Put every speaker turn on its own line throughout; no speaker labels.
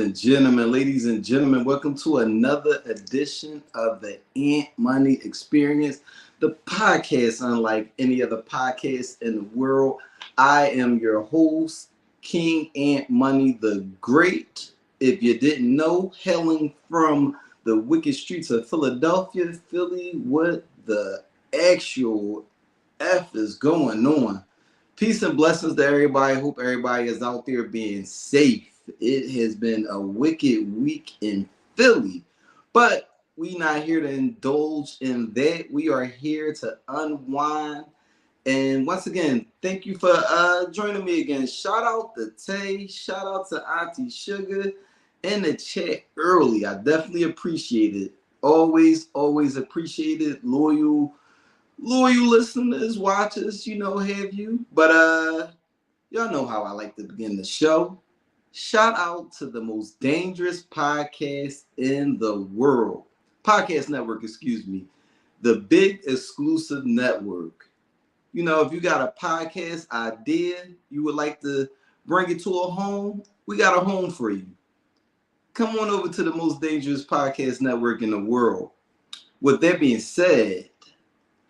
ladies and gentlemen, welcome to another edition of the Ant Money Experience, the podcast unlike any other podcast in the world. I am your host, King Ant Money the Great. If you didn't know, hailing from the wicked streets of Philadelphia, Philly, what the actual F is going on? Peace and blessings to everybody. Hope everybody is out there being safe. It has been a wicked week in Philly, but we not here to indulge in that. We are here to unwind. And once again, thank you for joining me again. Shout out to Tay. Shout out to Auntie Sugar in the chat early. I definitely appreciate it. Always appreciate it. Loyal listeners, watchers, have you. But y'all know how I like to begin the show. Shout out to the most dangerous podcast in the world. Podcast network, excuse me. The Big Exclusive Network. If you got a podcast idea, you would like to bring it to a home, we got a home for you. Come on over to the most dangerous podcast network in the world. With that being said,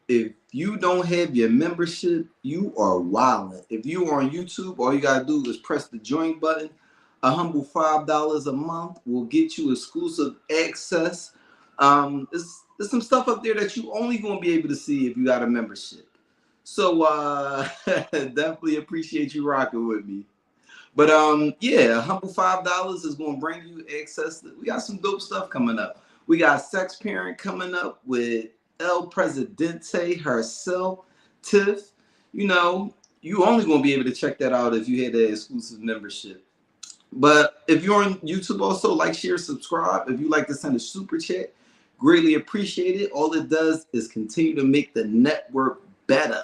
if you don't have your membership, you are wilding. If you are on YouTube, all you got to do is press the join button. A humble $5 a month will get you exclusive access. There's some stuff up there that you only going to be able to see if you got a membership. So definitely appreciate you rocking with me. But a humble $5 is going to bring you access. We got some dope stuff coming up. We got Sex Parent coming up with El Presidente herself, Tiff. You only going to be able to check that out if you had that exclusive membership. But if you're on YouTube also, like, share, subscribe. If you like to send a super chat, greatly appreciate it. All it does is continue to make the network better.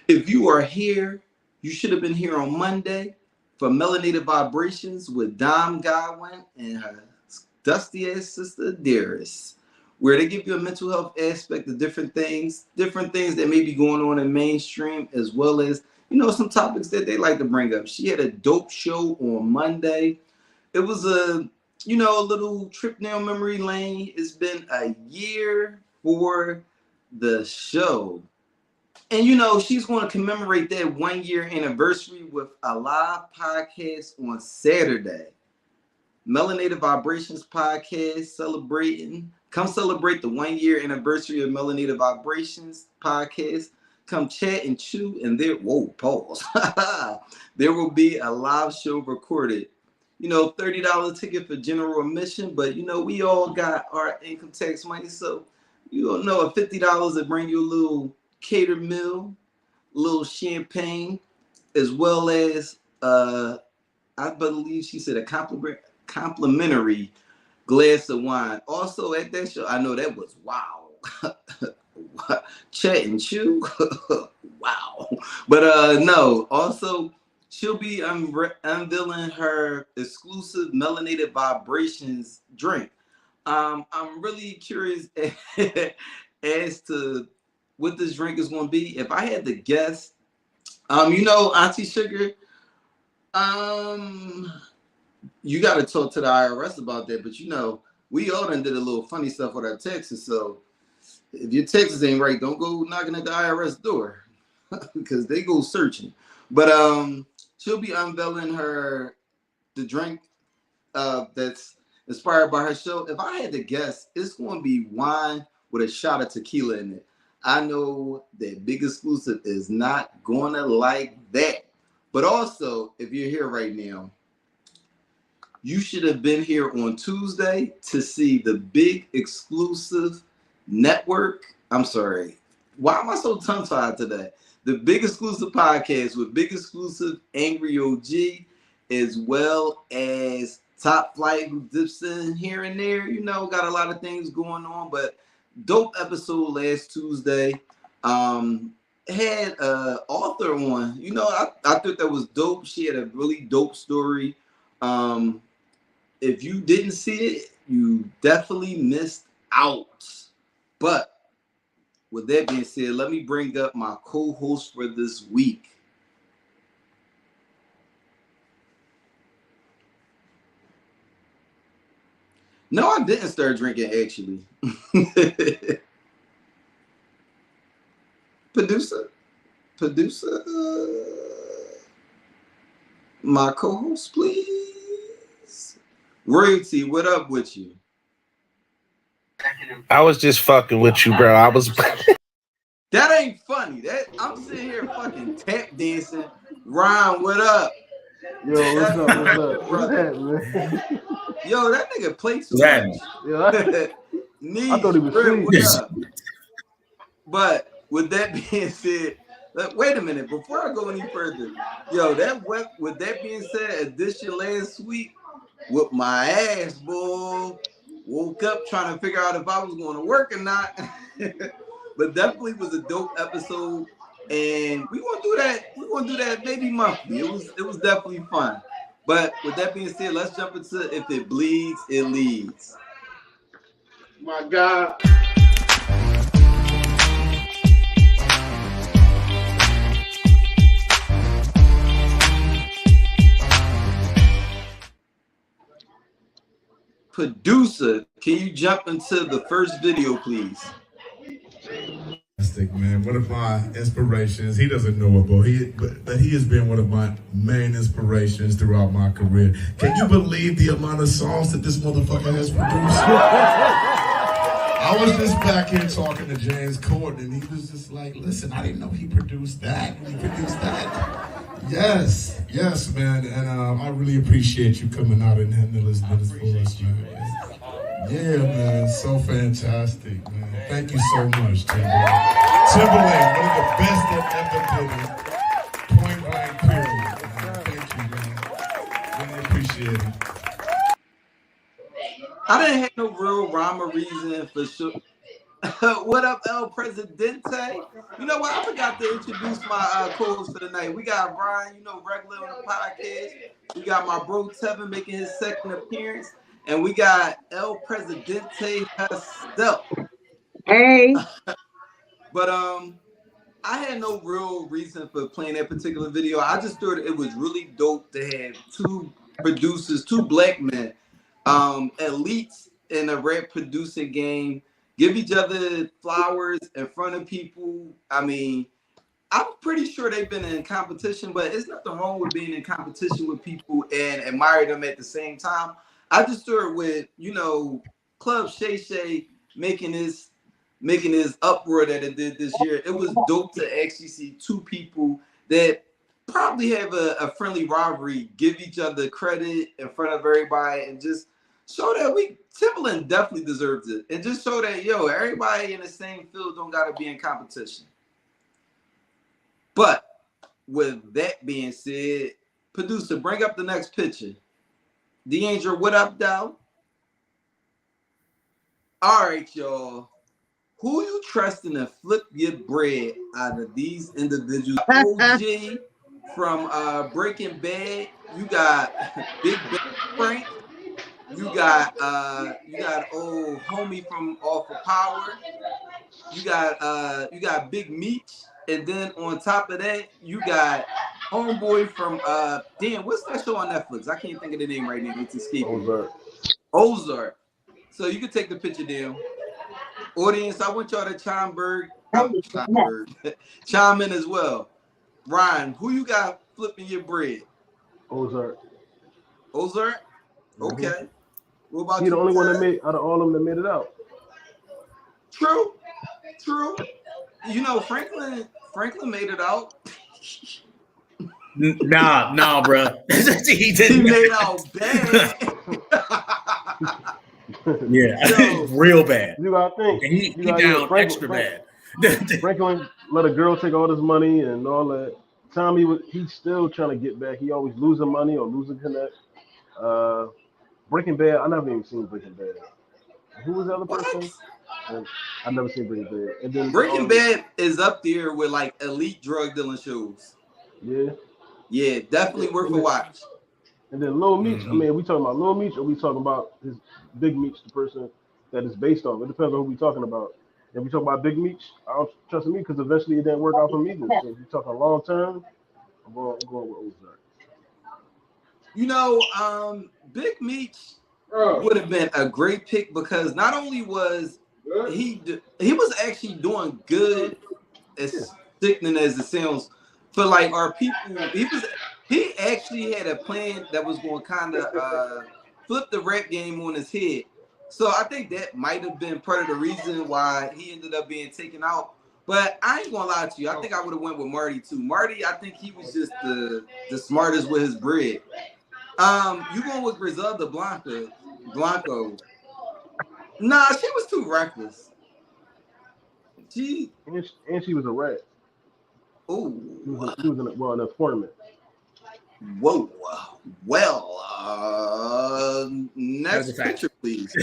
If you are here, you should have been here on Monday for Melanated Vibrations with Dom Godwin and her dusty ass sister Darius, where they give you a mental health aspect of different things that may be going on in mainstream, as well as some topics that they like to bring up. She had a dope show on Monday. It was a little trip down memory lane. It's been a year for the show. And she's going to commemorate that 1 year anniversary with a live podcast on Saturday. Melanated Vibrations podcast celebrating. Come celebrate the 1 year anniversary of Melanated Vibrations podcast. Come chat and chew, and pause. There will be a live show recorded. $30 ticket for general admission, but we all got our income tax money, so a $50 will bring you a little catered meal, a little champagne, as well as I believe she said a complimentary glass of wine. Also at that show, I know that was wow. Chat and chew. Wow. But no, also she'll be unveiling her exclusive Melanated Vibrations drink. I'm really curious as to what this drink is going to be. If I had to guess, Auntie Sugar, you got to talk to the IRS about that. But we all done did a little funny stuff with our taxes. So if your taxes ain't right, don't go knocking at the IRS door because they go searching. But she'll be unveiling the drink that's inspired by her show. If I had to guess, it's going to be wine with a shot of tequila in it. I know that Big Exclusive is not going to like that. But also, if you're here right now, you should have been here on Tuesday to see the Big Exclusive Network. I'm sorry. Why am I so tongue-tied today? The Big Exclusive Podcast with Big Exclusive, Angry OG, as well as Top Flight, who dips in here and there. Got a lot of things going on, but dope episode last Tuesday. Had an author on. I thought that was dope. She had a really dope story. If you didn't see it, you definitely missed out. But with that being said, let me bring up my co-host for this week. No, I didn't start drinking actually. Producer, my co-host, please. Royalty, what up with you?
I was just fucking with you, bro. I was.
That ain't funny. That I'm sitting here fucking tap dancing. Ryan, what up?
Yo, what's up? What's up? What's
Brother.
that, man?
Yo, that nigga play too
Yeah.
much.
Yo, I thought he was
Niche, what
asleep.
up? But with that being said, wait a minute. Before I go any further, yo, with that being said, edition last week with my ass, boy. Woke up trying to figure out if I was going to work or not. But definitely was a dope episode. And we gonna do that. We're gonna do that maybe monthly. It was definitely fun. But with that being said, let's jump into if it bleeds, it leads.
My God.
Producer, can you jump into the first video, please?
Man, one of my inspirations. He doesn't know it, but he has been one of my main inspirations throughout my career. Can you believe the amount of songs that this motherfucker has produced? I was just back here talking to James Corden, and he was just like, "Listen, I didn't know he produced that. He produced that." Yes, man, and I really appreciate you coming out and handling this business for us, man. Yeah, man, so fantastic, man. Thank you so much, Timberlake. Timberlake, one of the best that ever did it. Point blank, period. Man. Thank you, man. Really appreciate it.
I didn't have no real rhyme or reason for sure. What up, El Presidente? You know what? I forgot to introduce my co-host for the night. We got Brian, regular on the podcast. We got my bro Tevin making his second appearance. And we got El Presidente herself.
Hey.
But I had no real reason for playing that particular video. I just thought it was really dope to have two producers, two black men, elites in a rap producing game, give each other flowers in front of people. I mean, I'm pretty sure they've been in competition, but it's nothing wrong with being in competition with people and admire them at the same time. I just thought with, Club Shay Shay making this uproar that it did this year, it was dope to actually see two people that probably have a friendly rivalry give each other credit in front of everybody and just show that Timbaland definitely deserves it. And just show that, everybody in the same field don't got to be in competition. But with that being said, producer, bring up the next picture. D'Angelo, what up, Dow? All right, y'all. Who you trusting to flip your bread out of these individuals? OG from Breaking Bad. You got Big Ben Frank. You got old homie from Off of Power. You got Big Meech. And then on top of that, you got homeboy from damn, what's that show on Netflix? I can't think of the name right now. It's escaping. Ozark. So you can take the picture down. Audience, I want y'all to chime in as well. Ryan, who you got flipping your bread?
Ozark.
Mm-hmm. Okay. What about
you? He the only one that made out of all of them that made it out.
True. Franklin made it out.
Nah, bro.
He made out bad.
Yeah, real bad.
You gotta think.
And he down extra bad.
Franklin let a girl take all his money and all that. Tommy he's still trying to get back. He always losing money or losing connect. Breaking Bad, I never even seen Breaking Bad. Who was the other person? I've never seen Breaking Bad. And then
Breaking Bad is up there with like elite drug dealing shows. Yeah, definitely worth a watch.
And then Lil Meech, I mean, we talking about Lil Meech or we talking about his Big Meech, the person that is based on? It depends on who we talking about. If we talk about Big Meech, I don't trust me because eventually it didn't work out for me. So if you talking long term, I'm going with Ozark.
Big Meech, would have been a great pick because not only was he was actually doing good, as sickening as it sounds, for like our people. He actually had a plan that was going to kind of flip the rap game on his head. So I think that might have been part of the reason why he ended up being taken out. But I ain't gonna lie to you. I think I would have went with Marty too. Marty, I think he was just the smartest with his bread. You going with Griselda Blanco? Nah, she was too reckless.
And she was a rat.
Oh,
she was in a tournament.
Whoa. Well, next picture, please.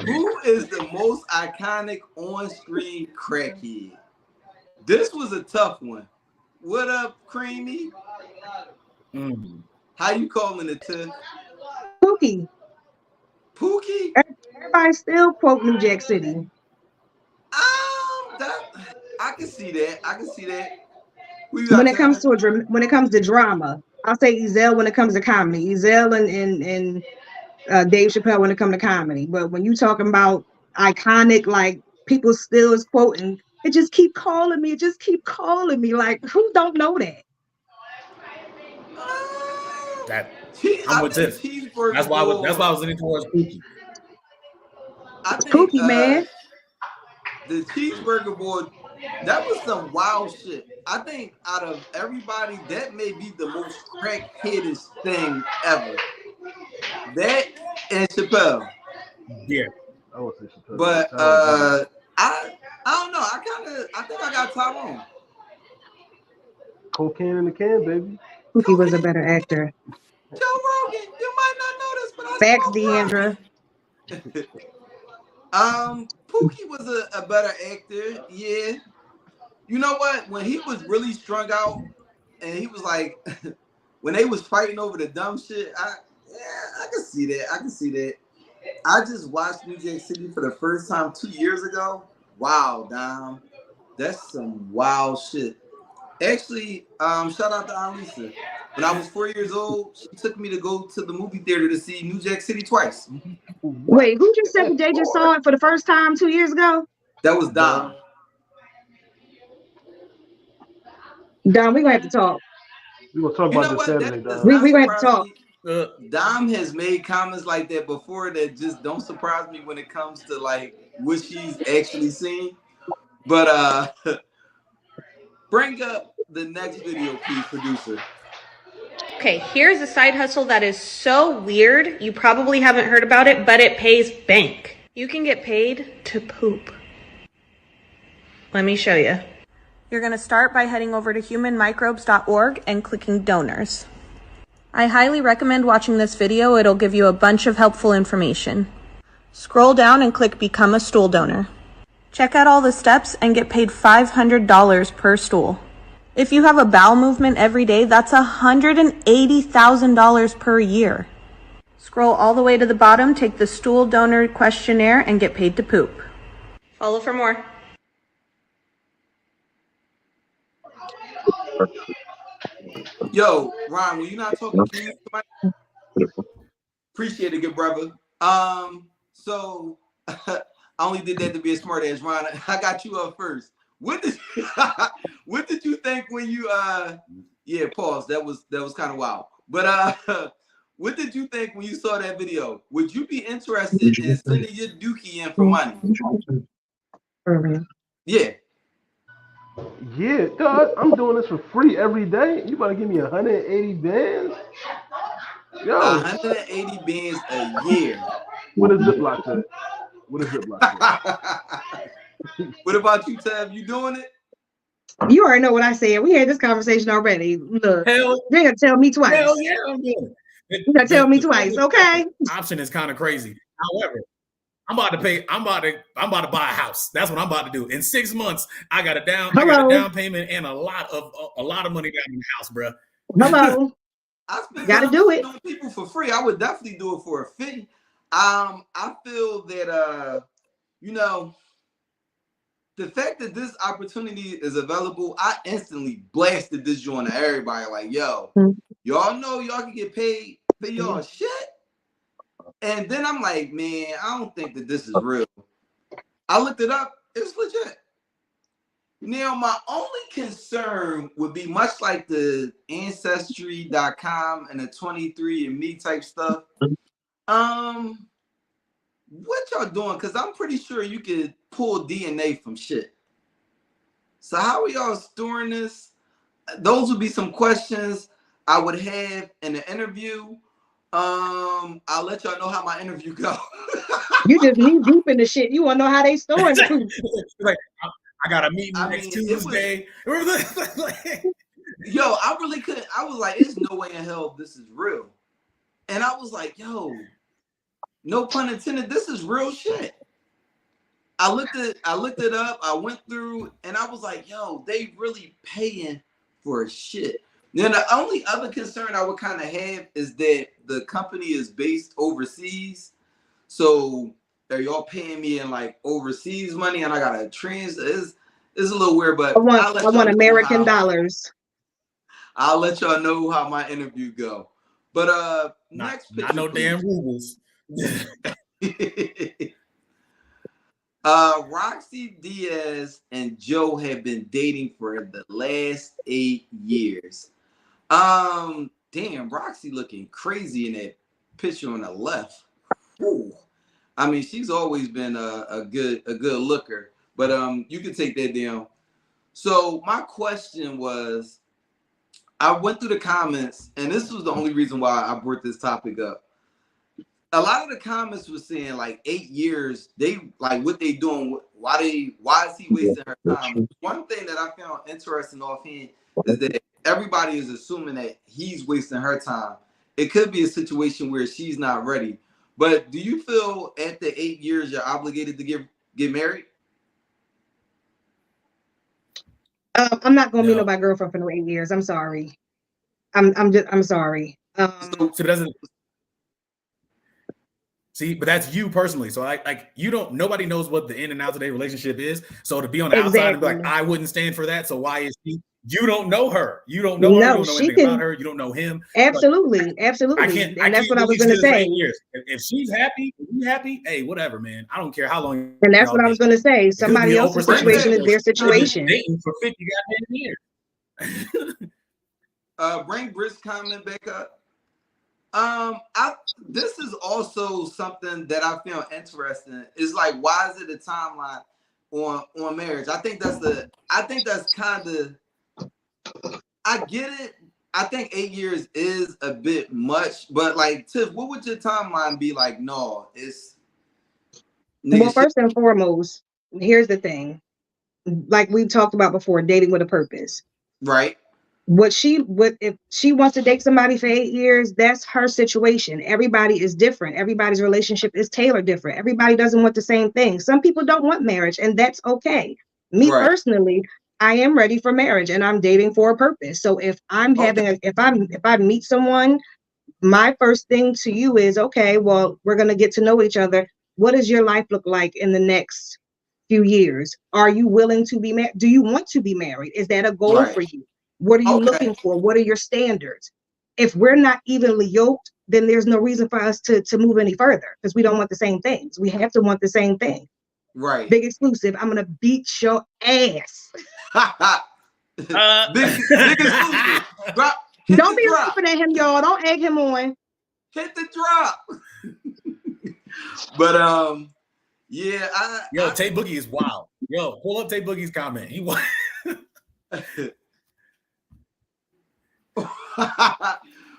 Who is the most iconic on-screen crackhead? This was a tough one. What up, Creamy? How you calling it, Tiff?
Pookie.
Pookie?
Everybody's still quote New Jack City.
I can see that.
When it comes to drama, I'll say Ezell when it comes to comedy. Ezell and Dave Chappelle when it comes to comedy. But when you talking about iconic, like people still is quoting, it just keep calling me. Like, who don't know that?
I'm with Tiff. That's why I was leaning towards Pookie.
Pookie, man.
The cheeseburger board, that was some wild shit. I think out of everybody, that may be the most crackheadish thing ever. That and Chappelle.
Yeah.
I would say Chappelle.
But I don't know. I think I got Tyrone.
Cocaine in the can, baby.
Pookie was a better actor.
Joe Rogan, you might not know this, but I
Facts, Deandra.
Pookie was a better actor, yeah. You know what? When he was really strung out, and he was like, when they was fighting over the dumb shit, I can see that. I just watched New Jack City for the first time 2 years ago. Wow, Dom, that's some wild shit. Actually, shout out to Alisa. When I was 4 years old, she took me to go to the movie theater to see New Jack City twice.
Wait, who just said they just saw it for the first time 2 years ago?
That was Dom.
Dom, we're gonna have to talk.
We're gonna talk about this Saturday, Dom.
We're gonna have to talk.
Dom has made comments like that before that just don't surprise me when it comes to like what she's actually seen. But bring up the next video, please, producer.
Okay, here's a side hustle that is so weird, you probably haven't heard about it, but it pays bank. You can get paid to poop. Let me show you. You're gonna start by heading over to humanmicrobes.org and clicking donors. I highly recommend watching this video. It'll give you a bunch of helpful information. Scroll down and click become a stool donor. Check out all the steps and get paid $500 per stool. If you have a bowel movement every day, that's $180,000 per year. Scroll all the way to the bottom, take the stool donor questionnaire, and get paid to poop. Follow for more.
Yo, Ron, when you're not talking to me, appreciate it, good brother. So I only did that to be a smart ass, Ron. I got you up first. What did you think when you pause? That was kind of wild. But what did you think when you saw that video? Would you be interested in sending your dookie in for money? Yeah.
Yeah, God, I'm doing this for free every day. You about to give me 180 bands? Yo,
180 bands a year.
What is Ziploc to?
What about you, Tab? You doing it?
You already know what I said. We had this conversation already. Look,
you're
gonna tell me twice.
Hell yeah, I'm doing it.
You're gonna tell me twice, okay?
Option is kind of crazy. However, I'm about to buy a house. That's what I'm about to do. In 6 months, I got a down payment and a lot of money down in the house, bro.
Hello. Gotta do it.
People for free. I would definitely do it for a fee. I feel that the fact that this opportunity is available, I instantly blasted this joint to everybody. Like, yo, y'all know y'all can get paid for y'all shit. And then I'm like, man, I don't think that this is real. I looked it up. It's legit. Now, my only concern would be much like the Ancestry.com and the 23andMe type stuff. What y'all doing? Because I'm pretty sure you could pull DNA from shit. So how are y'all storing this? Those would be some questions I would have in the interview. I'll let y'all know how my interview go.
You just knee deep in the shit. You want to know how they storing the food.
Like, I got a meeting next Tuesday.
Yo, I really couldn't. I was like, there's no way in hell this is real. And I was like, yo, no pun intended, this is real shit. I looked it up, I went through, and I was like, yo, they really paying for shit. Then the only other concern I would kind of have is that the company is based overseas. So are y'all paying me in like overseas money and I gotta it's a little weird, but
I want American dollars.
I'll let y'all know how my interview go. But next picture,
not no
please.
damn rubles.
Roxy Diaz and Joe have been dating for the last 8 years. Damn, Roxy looking crazy in that picture on the left. Ooh. I mean, she's always been a good looker, but you can take that down. So my question was, I went through the comments, and this was the only reason why I brought this topic up. A lot of the comments were saying like 8 years, they like what they doing, why is he wasting her time? One thing that I found interesting offhand is that everybody is assuming that he's wasting her time. It could be a situation where she's not ready. But do you feel at the 8 years you're obligated to get married?
I'm not gonna be nobody's girlfriend for no 8 years. I'm sorry. I'm sorry.
So it doesn't. See, but that's you personally. So like you don't. Nobody knows what the in and out of their relationship is. So to be on the outside and be like, I wouldn't stand for that. So why is she? You don't know her. You don't know her. You don't know anything about her. You don't know him.
Absolutely, absolutely. And that's what I was going to say.
If she's happy, if you happy, hey, whatever, man. I don't care how long.
And that's what I was going to say. Somebody else's situation is their situation.
Dating for 50 goddamn years.
Bring Britt's comment back up. This is also something that I feel interesting. It's like, why is it a timeline on marriage? I think that's kind of. I get it. I think 8 years is a bit much, but like, Tiff, what would your timeline be like? No, it's.
Well, first and foremost, here's the thing. Like we talked about before, dating with a purpose.
Right.
If she wants to date somebody for 8 years, that's her situation. Everybody is different. Everybody's relationship is tailored different. Everybody doesn't want the same thing. Some people don't want marriage, and that's okay. Me personally, I am ready for marriage and I'm dating for a purpose. So if I'm if I meet someone, my first thing to you is, okay, well, we're going to get to know each other. What does your life look like in the next few years? Are you willing to be married? Do you want to be married? Is that a goal for you? What are you looking for? What are your standards? If we're not evenly yoked, then there's no reason for us to move any further because we don't want the same things. We have to want the same thing.
Right.
Big exclusive. I'm going to beat your ass.
Big exclusive.
Don't be laughing at him, y'all. Don't egg him on.
Hit the drop. But yeah,
Tay Boogie is wild. Yo, pull up Tay Boogie's comment. He was.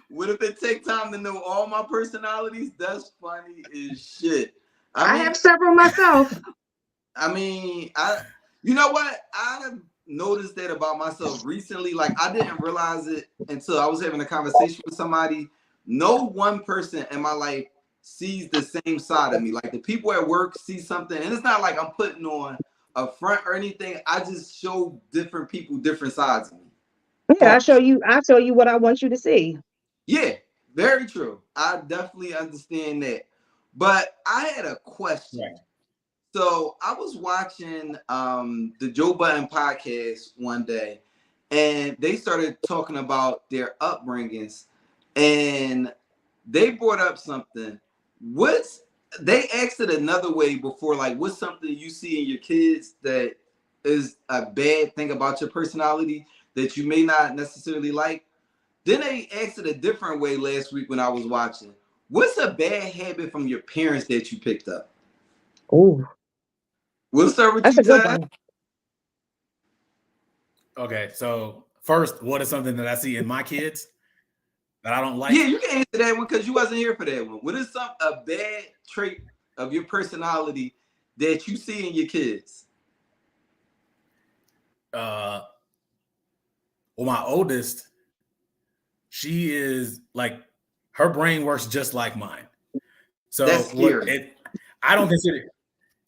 What if it take time to know all my personalities? That's funny as shit.
I have several myself.
I mean, you know what? I've noticed that about myself recently. Like, I didn't realize it until I was having a conversation with somebody. No one person in my life sees the same side of me. Like, the people at work see something, and it's not like I'm putting on a front or anything. I just show different people different sides of me.
Yeah, I show you what I want you to see.
Yeah, very true. I definitely understand that. But I had a question. Right. So I was watching the Joe Budden podcast one day, and they started talking about their upbringings. and they brought up something. They asked it another way before, like, what's something you see in your kids that is a bad thing about your personality that you may not necessarily like? Then they asked it a different way last week when I was watching. What's a bad habit from your parents that you picked up?
Oh,
We'll start with
that's
you,
a good
Ty.
one.
Okay, so first, what is something that I see in my kids that I don't like?
Yeah, you can answer that one because you wasn't here for that one. What is a bad trait of your personality that you see in your kids?
Well, my oldest, she is like, her brain works just like mine. So
that's scary.
I don't consider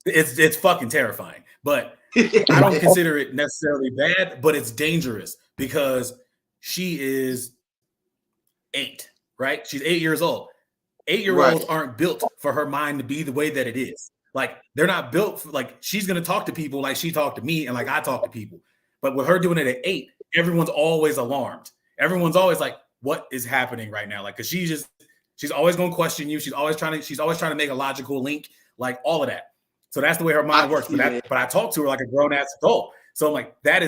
it's fucking terrifying, but I don't consider it necessarily bad, but it's dangerous because she is 8, right? She's 8 years old. 8-year-olds aren't built for her mind to be the way that it is. Like, they're not built for, like, she's going to talk to people like she talked to me and like I talk to people. But with her doing it at 8, everyone's always alarmed. Everyone's always like, what is happening right now? Like, because she's always going to question you. She's always trying to make a logical link, like all of that. So that's the way her mind works. But I talk to her like a grown-ass adult. So I'm like, I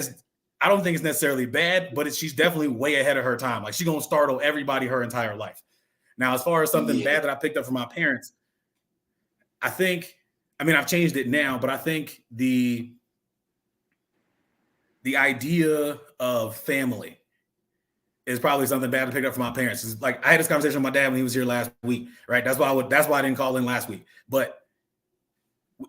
don't think it's necessarily bad, but she's definitely way ahead of her time. Like, she's going to startle everybody her entire life. Now, as far as something bad that I picked up from my parents, I've changed it now, but I think the idea of family is probably something bad to pick up from my parents. It's like, I had this conversation with my dad when he was here last week, right? That's why I didn't call in last week. But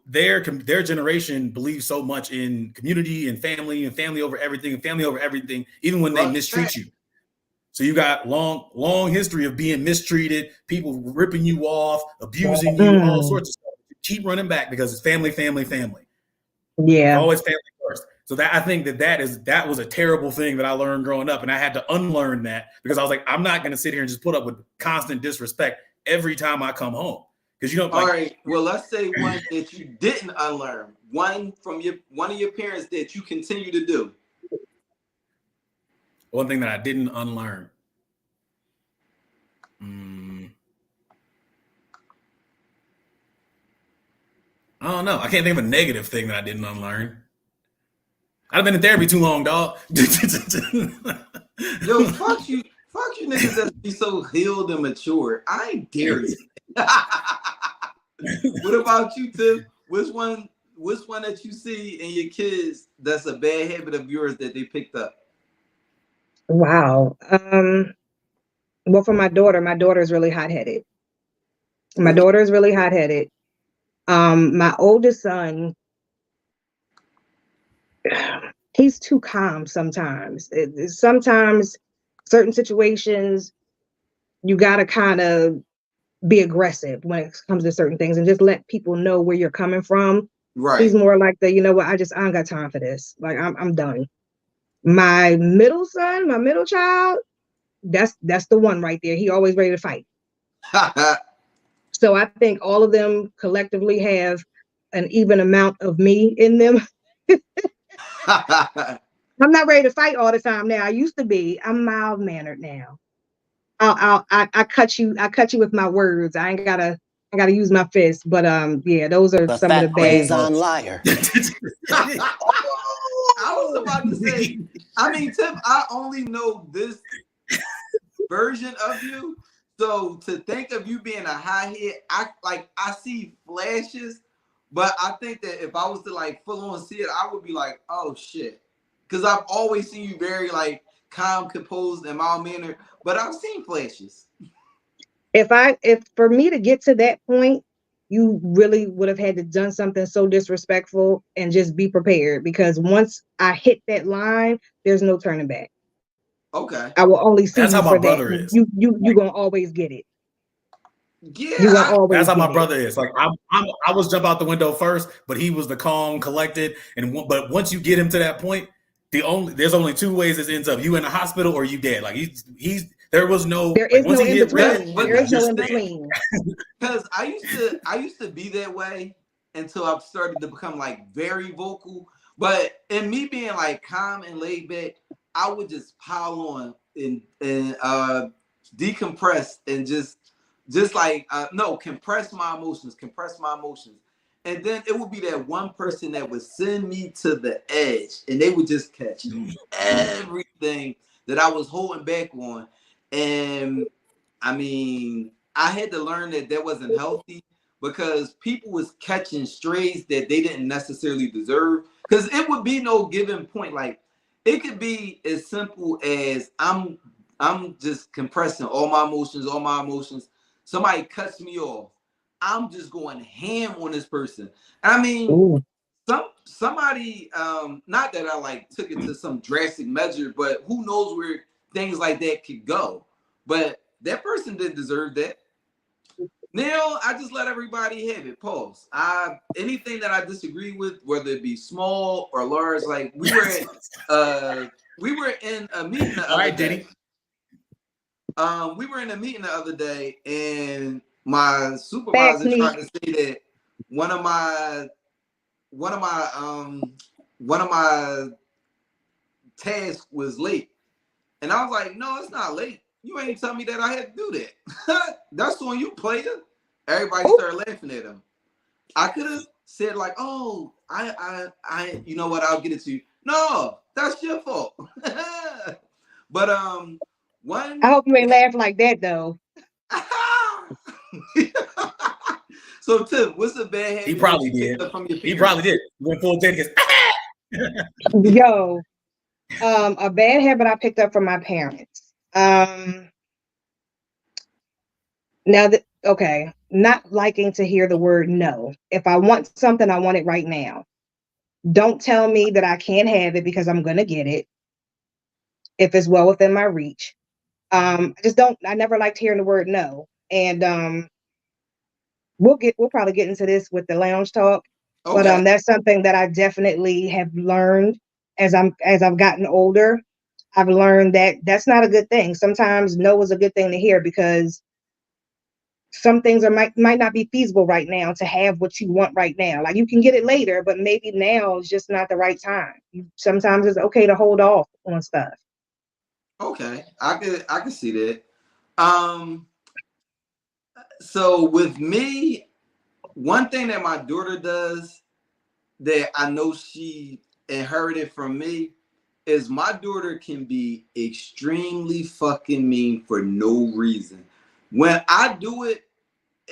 their generation believes so much in community and family over everything, even when they mistreat you. So you got long history of being mistreated, people ripping you off, abusing you, all sorts of stuff. You keep running back because it's family.
Yeah.
It's always family first. So that, I think that was a terrible thing that I learned growing up. And I had to unlearn that because I was like, I'm not going to sit here and just put up with constant disrespect every time I come home. Because you don't.
All right. Well, let's say one that you didn't unlearn. One of your parents that you continue to do.
One thing that I didn't unlearn. I don't know. I can't think of a negative thing that I didn't unlearn. I've been in therapy too long, dog.
Yo, fuck you niggas that be so healed and mature. I dare you. What about you, Tim? Which one that you see in your kids that's a bad habit of yours that they picked up?
Wow. Well, for my daughter is really hot-headed. My oldest son, he's too calm sometimes. Sometimes certain situations, you got to kind of be aggressive when it comes to certain things and just let people know where you're coming from.
Right.
He's more like I ain't got time for this. Like, I'm done. My middle child, that's the one right there. He always ready to fight. So I think all of them collectively have an even amount of me in them. I'm not ready to fight all the time now. I used to be. I'm mild-mannered now. I cut you with my words. I gotta use my fist. But yeah, those are some of the bad
liar.
I was about to say, Tim, I only know this version of you. So to think of you being a high-head, I see flashes, but I think that if I was to like full on see it, I would be like, oh shit. Because I've always seen you very like calm, composed, and mild-mannered, but I've seen flashes.
If for me to get to that point, you really would have had to done something so disrespectful and just be prepared, because once I hit that line, there's no turning back.
Okay.
I will only see
that's
you
how
for
my brother
that.
is.
You gonna always get it.
Yeah,
that's how my brother is. Like, I was jump out the window first, but he was the calm, collected. But once you get him to that point, there's only two ways this ends up: you in the hospital or you dead. Like there is no in
between.
Because I used to be that way until I've started to become like very vocal. But in me being like calm and laid back, I would just pile on and decompress and just like no, compress my emotions, and then it would be that one person that would send me to the edge, and they would just catch everything that I was holding back on. And I mean, I had to learn that wasn't healthy, because people was catching strays that they didn't necessarily deserve. Because it would be no given point. Like, it could be as simple as I'm just compressing all my emotions. Somebody cuts me off. I'm just going ham on this person. I mean,
Ooh.
somebody, not that I like took it to some drastic measure, but who knows where things like that could go. But that person didn't deserve that. Now I just let everybody have it. Pause. Anything that I disagree with, whether it be small or large, like we were in a meeting the other day. We were in a meeting the other day, and my supervisor tried to say that one of my tasks was late, and I was like, no, it's not late. You ain't tell me that I had to do that. That's on you, player. Everybody started laughing at him. I could have said like, oh, I, you know what? I'll get it to you. No, that's your fault. But
I hope you ain't laugh like that though.
So Tim, what's the bad habit?
He probably did. He probably did. Went full Teddy.
Yo, a bad habit I picked up from my parents. Now that not liking to hear the word no. If I want something, I want it right now. Don't tell me that I can't have it, because I'm gonna get it if it's well within my reach. I never liked hearing the word no. And we'll probably get into this with the lounge talk. Okay. But that's something that I definitely have learned as I've gotten older. I've learned that that's not a good thing. Sometimes no is a good thing to hear, because some things might not be feasible right now to have what you want right now. Like, you can get it later, but maybe now is just not the right time. Sometimes it's okay to hold off on stuff.
Okay, I could see that. So with me, one thing that my daughter does that I know she inherited from me is my daughter can be extremely fucking mean for no reason. When I do it,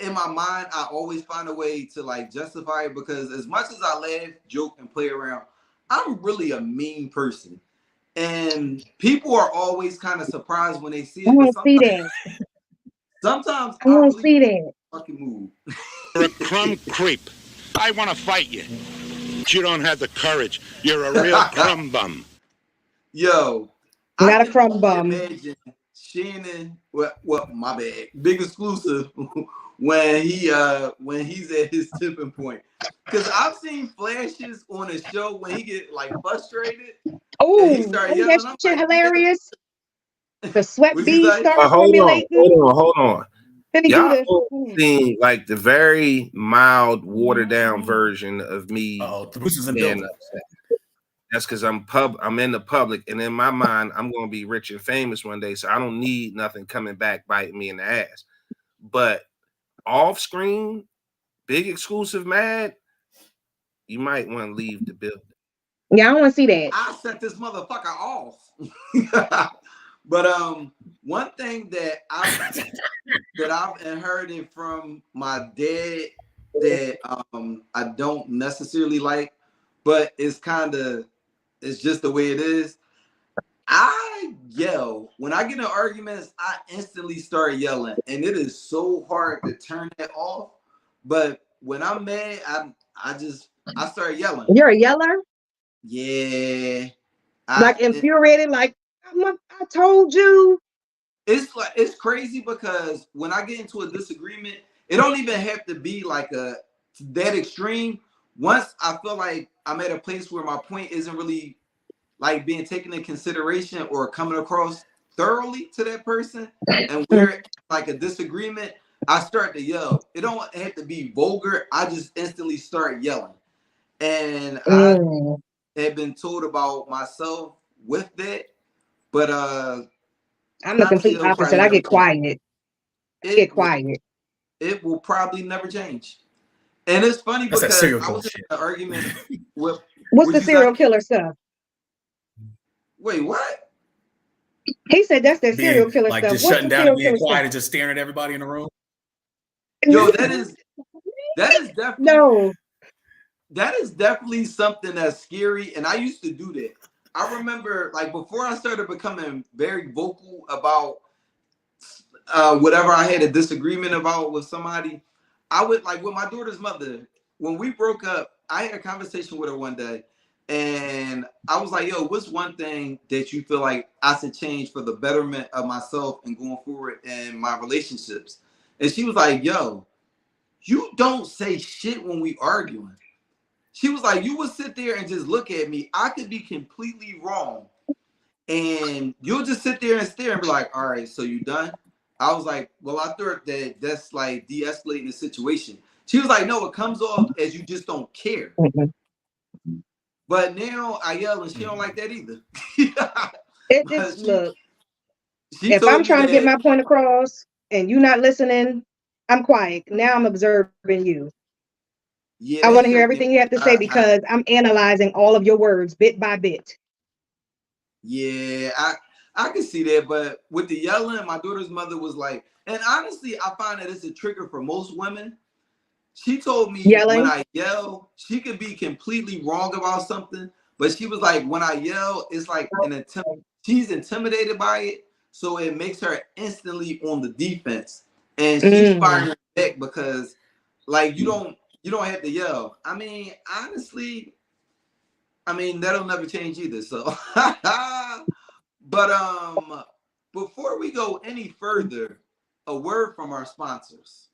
in my mind, I always find a way to like justify it, because as much as I laugh, joke, and play around, I'm really a mean person. And people are always kind of surprised when they see it.
I want to see that.
Sometimes
I want to see that.
Fucking move.
You're a crumb creep. I want to fight you. But you don't have the courage. You're a real crumb bum.
Yo.
Not a crumb bum.
Imagine Shannon, well, my bad. Big Exclusive when he's at his tipping point. Because I've seen flashes on the show when he get like frustrated.
Oh, that shit hilarious. The sweat beads start formulating.
Hold on. Y'all seen like the very mild, watered down version of me. That's because I'm in the public, and in my mind, I'm gonna be rich and famous one day, so I don't need nothing coming back biting me in the ass. But off screen, Big Exclusive mad, you might want to leave the building.
Yeah, I want to see that.
I set this motherfucker off. But one thing that I've inherited from my dad that I don't necessarily like, but it's just the way it is. I yell when I get in arguments. I instantly start yelling, and it is so hard to turn that off. But when I'm mad, I start yelling.
You're a yeller?
Yeah.
Like infuriated, like I told you.
It's crazy, because when I get into a disagreement, it don't even have to be like that extreme. Once I feel like I'm at a place where my point isn't really like being taken into consideration or coming across thoroughly to that person, and we're like a disagreement, I start to yell. It don't have to be vulgar. I just instantly start yelling. And I have been told about myself with that, but
I'm the complete opposite. I get quiet.
It will probably never change. And it's funny
That's
because
serial
I
killer
was in
shit.
an argument with.
What's the serial killer stuff?
Wait, what?
He said that's their serial killer
like
stuff.
just
What's
shutting
the
down and being
serial
quiet
stuff?
and just staring at everybody in the room.
Yo, that is definitely
No.
That is definitely something that's scary. And I used to do that. I remember, like, before I started becoming very vocal about whatever I had a disagreement about with somebody, I would, like, with my daughter's mother, when we broke up, I had a conversation with her one day, and I was like, yo, what's one thing that you feel like I should change for the betterment of myself and going forward in my relationships? And she was like, yo, you don't say shit when we arguing. She was like, you would sit there and just look at me. I could be completely wrong. And you'll just sit there and stare and be like, all right, so you done? I was like, well, I thought that's like de-escalating the situation. She was like, no, it comes off as you just don't care.
Mm-hmm.
But now I yell and she don't like that either.
It just, look, if I'm trying to get my point across and you not listening, I'm quiet. Now I'm observing you.
Yeah,
I want to hear everything you have to say because I'm analyzing all of your words bit by bit.
Yeah, I can see that, but with the yelling, my daughter's mother was like, and honestly, I find that it's a trigger for most women. She told me when I yell, she could be completely wrong about something, but she was like, when I yell, it's like she's intimidated by it, so it makes her instantly on the defense, and she's firing back because, like, you don't have to yell. I mean, honestly, that'll never change either. So, but before we go any further, a word from our sponsors.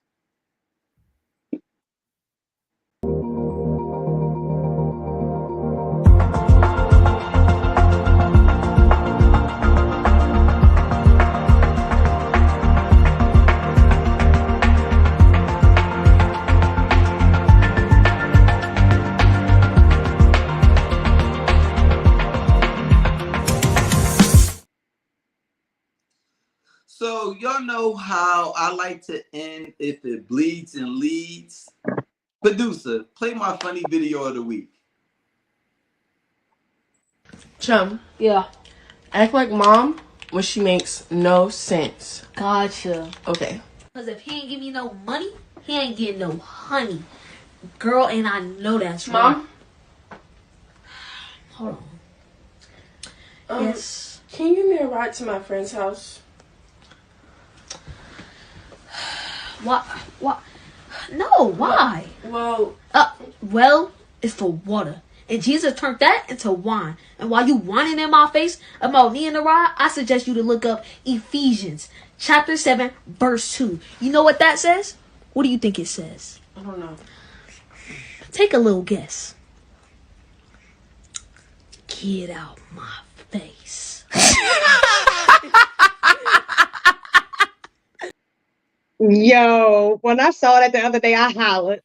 So y'all know how I like to end if it bleeds and leads. Producer, play my funny video of the week.
Chum.
Yeah.
Act like mom when she makes no sense.
Gotcha.
Okay.
Because if he ain't give me no money, he ain't getting no honey. Girl, and I know that's
Mom?
Right. Hold on. Yes.
Can you give me a ride to my friend's house?
What? No, why?
Well,
it's for water. And Jesus turned that into wine. And while you whining in my face about me in the ride, I suggest you to look up Ephesians chapter 7, verse 2. You know what that says? What do you think it says?
I don't know.
Take a little guess. Get out my face.
Yo, when I saw that the other day, I hollered.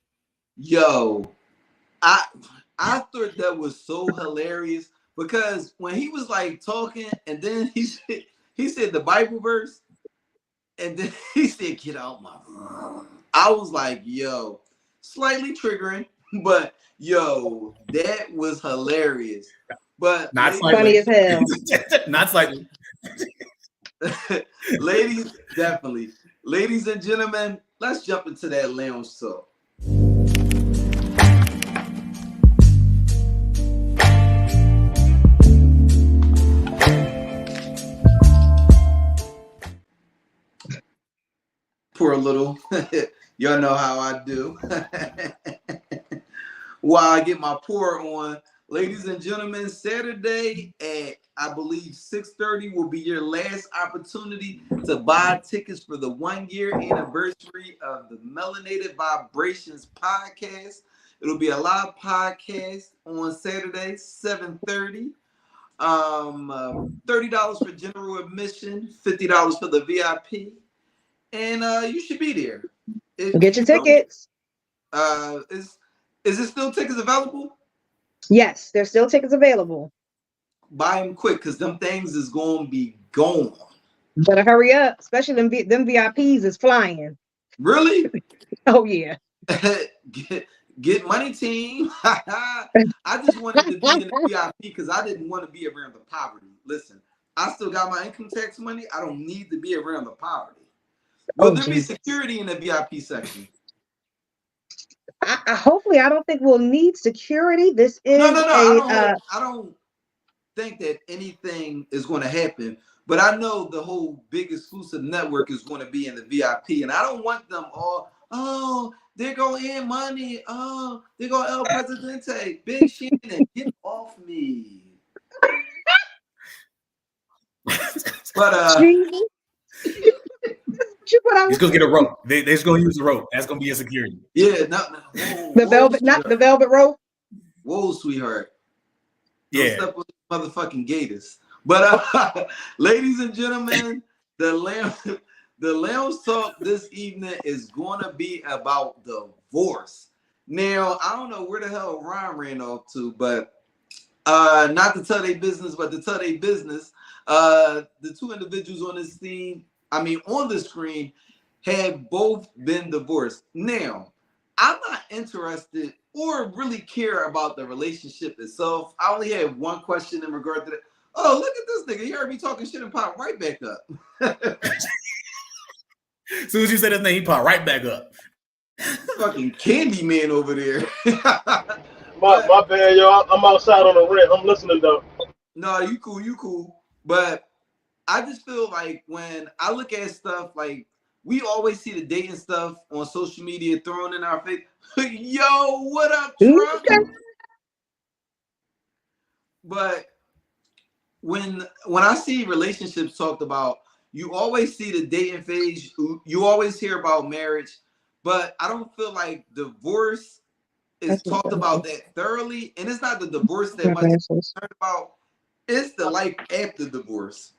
Yo, I thought that was so hilarious because when he was like talking and then he said the Bible verse and then he said, get out my room. I was like, yo, slightly triggering, but yo, that was hilarious. But
not funny as
hell.
Not slightly.
Ladies, definitely. Ladies and gentlemen, let's jump into that lounge talk. Poor little. Y'all know how I do. While I get my pour on, ladies and gentlemen, Saturday at, I believe, 6:30 will be your last opportunity to buy tickets for the 1-year anniversary of the Melanated Vibrations podcast. It'll be a live podcast on Saturday, 7:30. $30 for general admission, $50 for the VIP. And you should be there.
Get your tickets.
Is it still tickets available?
Yes, there's still tickets available.
Buy them quick because them things is going to be gone.
Better hurry up, especially them VIPs is flying.
Really?
Oh yeah.
Get money, team. I just wanted to be in the VIP because I didn't want to be around the poverty. Listen, I still got my income tax money. I don't need to be around the poverty. Will there be security in the VIP section?
Hopefully, I don't think we'll need security. This is
I don't think that anything is going to happen. But I know the whole big exclusive network is going to be in the VIP, and I don't want them all. Oh, they're going in money. Oh, they're going El Presidente. Big Shannon, get off me. But
he's gonna get a rope. They're just gonna use the rope. That's gonna be a security.
Yeah,
the velvet rope.
Whoa, sweetheart.
Yeah.
Don't step on motherfucking gators. But ladies and gentlemen, the Lounge Talk this evening is going to be about divorce. Now, I don't know where the hell Ron ran off to, but not to tell their business, but to tell their business. The two individuals on this on the screen, have both been divorced. Now, I'm not interested or really care about the relationship itself. I only have one question in regard to that. Oh, look at this nigga. He heard me talking shit and popped right back up.
As soon as you said his name, he popped right back up.
Fucking candy man over there.
my bad, y'all. I'm outside on the rent. I'm listening though.
No, you cool. But I just feel like when I look at stuff, like we always see the dating stuff on social media thrown in our face. Yo, what up, Trump? But when I see relationships talked about, you always see the dating phase. You always hear about marriage, but I don't feel like divorce is talked about that thoroughly. And it's not the divorce that much concerned about. It's the life after divorce.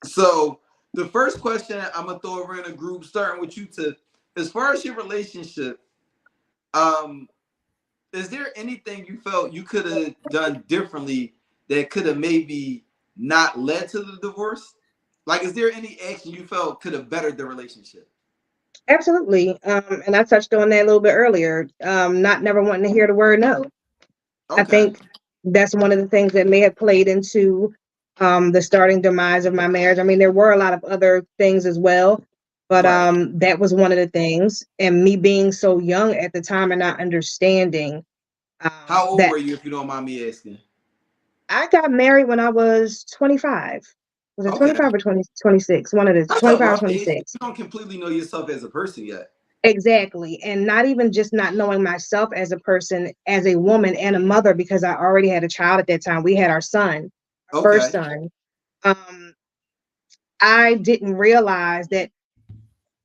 So the first question I'm gonna throw over in a group, starting with you, to as far as your relationship, is there anything you felt you could have done differently that could have maybe not led to the divorce? Like, is there any action you felt could have bettered the relationship?
Absolutely. And I touched on that a little bit earlier. Not never wanting to hear the word no. Okay. I think that's one of the things that may have played into the starting demise of my marriage. I mean, there were a lot of other things as well, but that was one of the things. And me being so young at the time and not understanding.
How old were you, if you don't mind me asking?
I got married when I was 25. Was it 25 or 26? One of the 25 or 26.
You don't completely know yourself as a person yet.
Exactly. And not even just not knowing myself as a person, as a woman and a mother, because I already had a child at that time. We had our son, our first son. I didn't realize that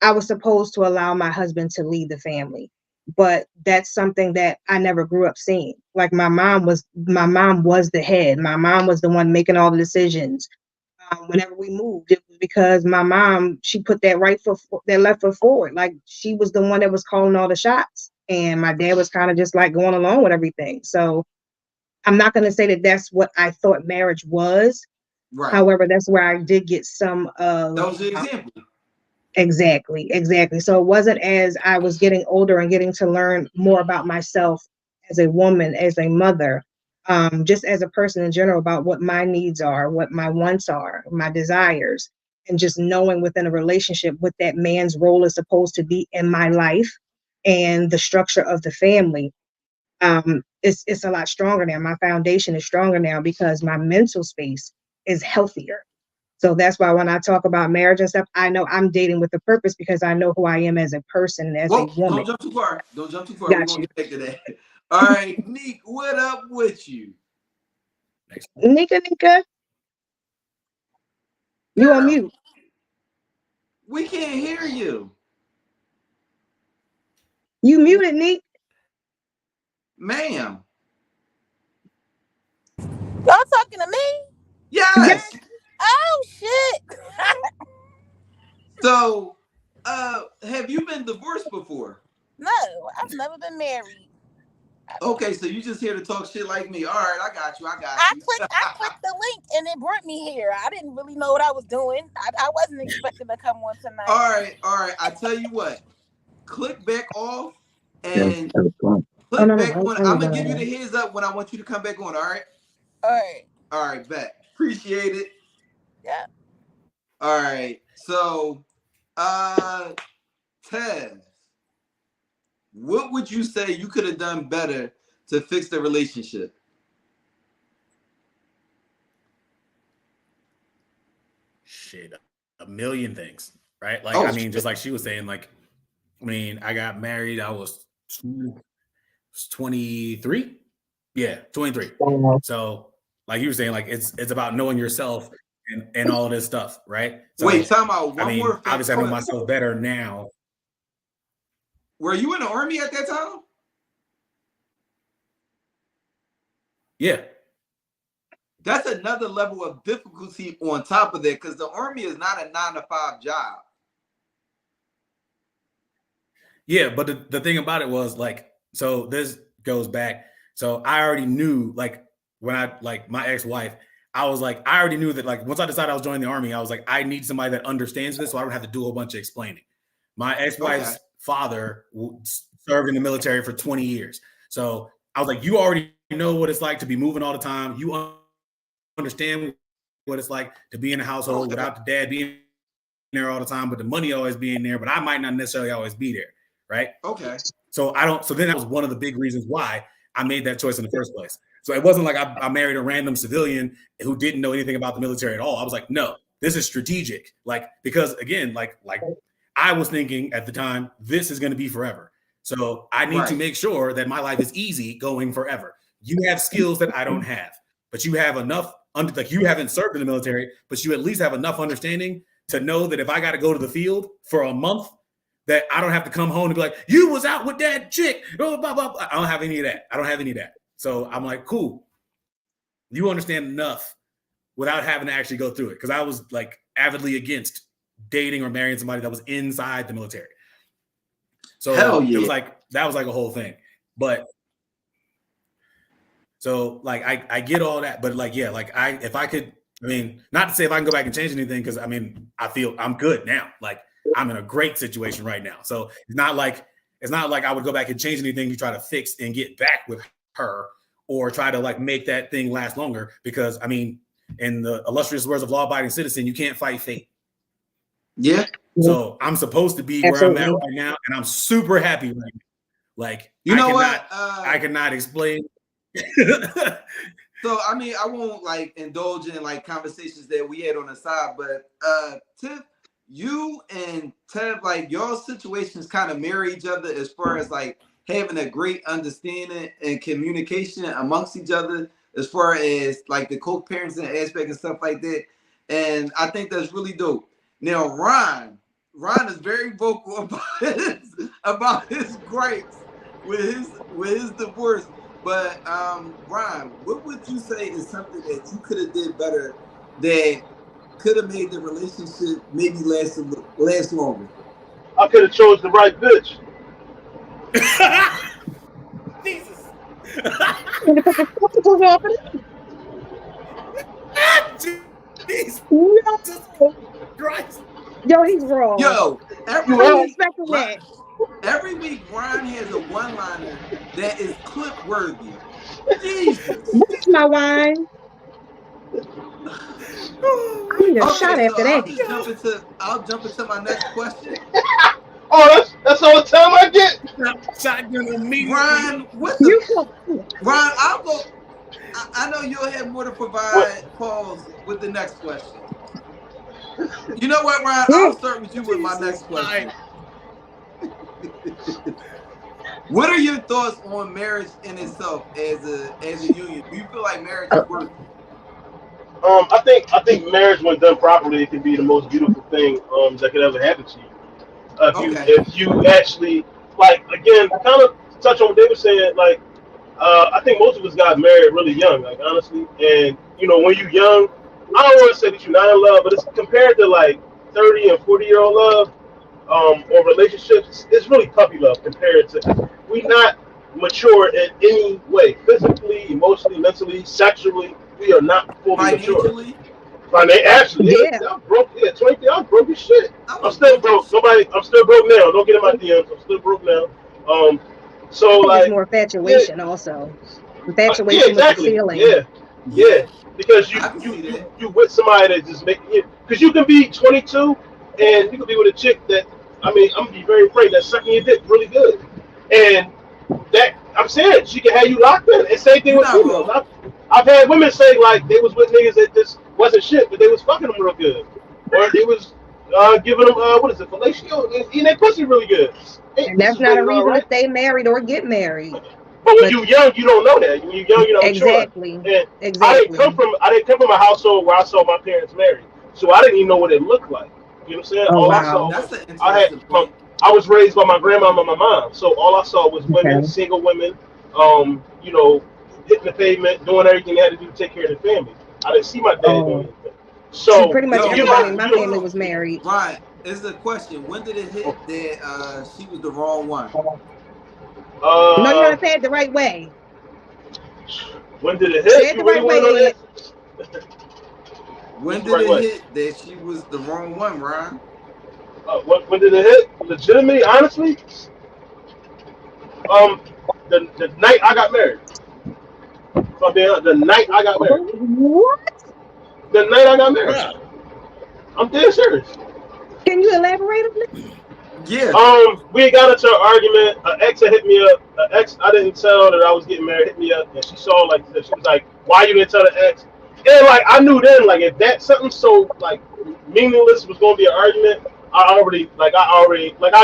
I was supposed to allow my husband to lead the family. But that's something that I never grew up seeing. Like my mom was the head. My mom was the one making all the decisions. Whenever we moved, it was because my mom, she put that left foot forward. Like she was the one that was calling all the shots, and my dad was kind of just like going along with everything. So I'm not going to say that that's what I thought marriage was. Right. However, that's where I did get some of.
That was the example.
Exactly. So it wasn't as I was getting older and getting to learn more about myself as a woman, as a mother, just as a person in general, about what my needs are, what my wants are, my desires, and just knowing within a relationship what that man's role is supposed to be in my life and the structure of the family. It's a lot stronger now. My foundation is stronger now because my mental space is healthier. So that's why when I talk about marriage and stuff, I know I'm dating with a purpose because I know who I am as a person, as a woman.
Don't jump too far. We're going to get back to that. All right, Neek, what up with you?
Nika, you on mute.
We can't hear you.
You muted, Neek.
Ma'am.
Y'all talking to me?
Yes.
Oh shit.
So, have you been divorced before?
No, I've never been married.
Okay, so you just here to talk shit like me. All right, I got you.
I clicked the link and it brought me here. I didn't really know what I was doing. I wasn't expecting to come on tonight.
All right. I tell you what. Click back off and click back on. I'm gonna give you the heads up when I want you to come back on. All right. All right. Bet. Appreciate it.
Yeah.
All right. So, Tez, what would you say you could have done better to fix the relationship?
Shit, a million things, right? Like, I mean, just like she was saying, like, I mean, I got married, I was 23. Yeah, 23. So, like you were saying, like, it's about knowing yourself and all of this stuff, right? So,
wait, time out.
I mean, obviously I know myself better now.
Were you in the Army at that time?
Yeah.
That's another level of difficulty on top of that, because the Army is not a 9-to-5 job.
Yeah, but the thing about it was, like, so this goes back. So I already knew, like, when I, like, my ex-wife, I was like, I already knew that, like, once I decided I was joining the Army, I was like, I need somebody that understands this so I don't have to do a bunch of explaining. My ex-wife's father served in the military for 20 years. So I was like, you already know what it's like to be moving all the time. You understand what it's like to be in a household without the dad being there all the time, but the money always being there, but I might not necessarily always be there. Right.
Okay.
So then that was one of the big reasons why I made that choice in the first place. So it wasn't like I married a random civilian who didn't know anything about the military at all. I was like, no, this is strategic. Like, because again, like I was thinking at the time, this is going to be forever. So I need to make sure that my life is easy going forever. You have skills that I don't have, but you have enough, like, you haven't served in the military, but you at least have enough understanding to know that if I got to go to the field for a month, that I don't have to come home and be like, you was out with that chick. Oh, blah, blah, blah. I don't have any of that. So I'm like, cool. You understand enough without having to actually go through it. Because I was, like, avidly against dating or marrying somebody that was inside the military. So it was like, that was like a whole thing. But so, like, I get all that. But, like, yeah, like, if I could, I mean, not to say if I can go back and change anything, because, I mean, I feel I'm good now. Like, I'm in a great situation right now. So it's not like I would go back and change anything to try to fix and get back with her or try to, like, make that thing last longer. Because, I mean, in the illustrious words of law-abiding citizen, you can't fight fate.
Yeah.
So I'm supposed to be where I'm at right now, and I'm super happy right now. Like, I cannot explain.
So, I mean, I won't, like, indulge in, like, conversations that we had on the side, but Tiff, you and Tev, like, your situations kind of mirror each other as far as, like, having a great understanding and communication amongst each other as far as, like, the co-parenting aspect and stuff like that. And I think that's really dope. Now, Ron is very vocal about his gripes with his divorce. But Ron, what would you say is something that you could have did better that could have made the relationship maybe last longer?
I could have chose the right bitch.
Jesus. Jesus Christ.
Yo, he's wrong.
Yo, every week Ron has a one-liner that is clip-worthy. Jesus.
That's my wine. I need a shot after that.
I'll jump into my next question.
Oh, that's all the time I get.
Shotgun immediately.
Ron, Ron, I'll go. I know you'll have more to provide, Pauls, with the next question. You know what, Ron? I'll start with you with my next question. What are your thoughts on marriage in itself as a union? Do you feel like marriage is worth it?
I think marriage, when done properly, it can be the most beautiful thing that could ever happen to you. If you actually, like, again, kind of touch on what they were saying, like, I think most of us got married really young, like, honestly. And, you know, when you're young, I don't want to say that you're not in love, but it's compared to, like, 30 and 40-year-old love or relationships, it's really puppy love compared to, we're mature in any way, physically, emotionally, mentally, sexually. We are not fully mature. Actually,
Yeah.
I'm broke. Yeah, 23. I'm broke as shit. I'm still broke. I'm still broke now. Don't get in my DMs. I'm still broke now. So
I think
like
it's more infatuation also. Infatuation
yeah, exactly.
with the feeling.
Yeah. Because you with somebody that just make you, because you can be 22 and you can be with a chick that, I mean, I'm gonna be very frank, that's sucking your dick really good, and that I'm saying she can have you locked in. And same thing with females. I've had women say like they was with niggas that just wasn't shit, but they was fucking them real good, or they was giving them what is it, fellatio, eating their pussy really good.
And that's not a reason to stay married or get married.
But when you're young, you don't know that. When you're young, you're not
exactly.
mature. And
exactly.
I didn't come from a household where I saw my parents married, so I didn't even know what it looked like. You know what I'm saying?
Oh,
all
wow.
I saw, I was raised by my grandma and my mom, so all I saw was women, single women, you know, hitting the pavement, doing everything they had to do to take care of the family. I didn't see my dad doing anything. So
pretty much everybody in my family was married.
Right. It's a question. When did it hit that she was the wrong one?
No, you gotta say it the right way.
When did it hit?
Say it the right way.
When did it hit that she was the wrong one, Ron?
When did it hit? Legitimately, honestly, the night I got married. The night I got married.
What?
The night I got married. Yeah. I'm dead serious.
Can you elaborate on this?
Yeah.
We got into an argument. An ex had hit me up. An ex, I didn't tell that I was getting married, hit me up, and she saw like she was like, "Why you didn't tell the ex?" And like I knew then, like if that something so like meaningless was gonna be an argument, I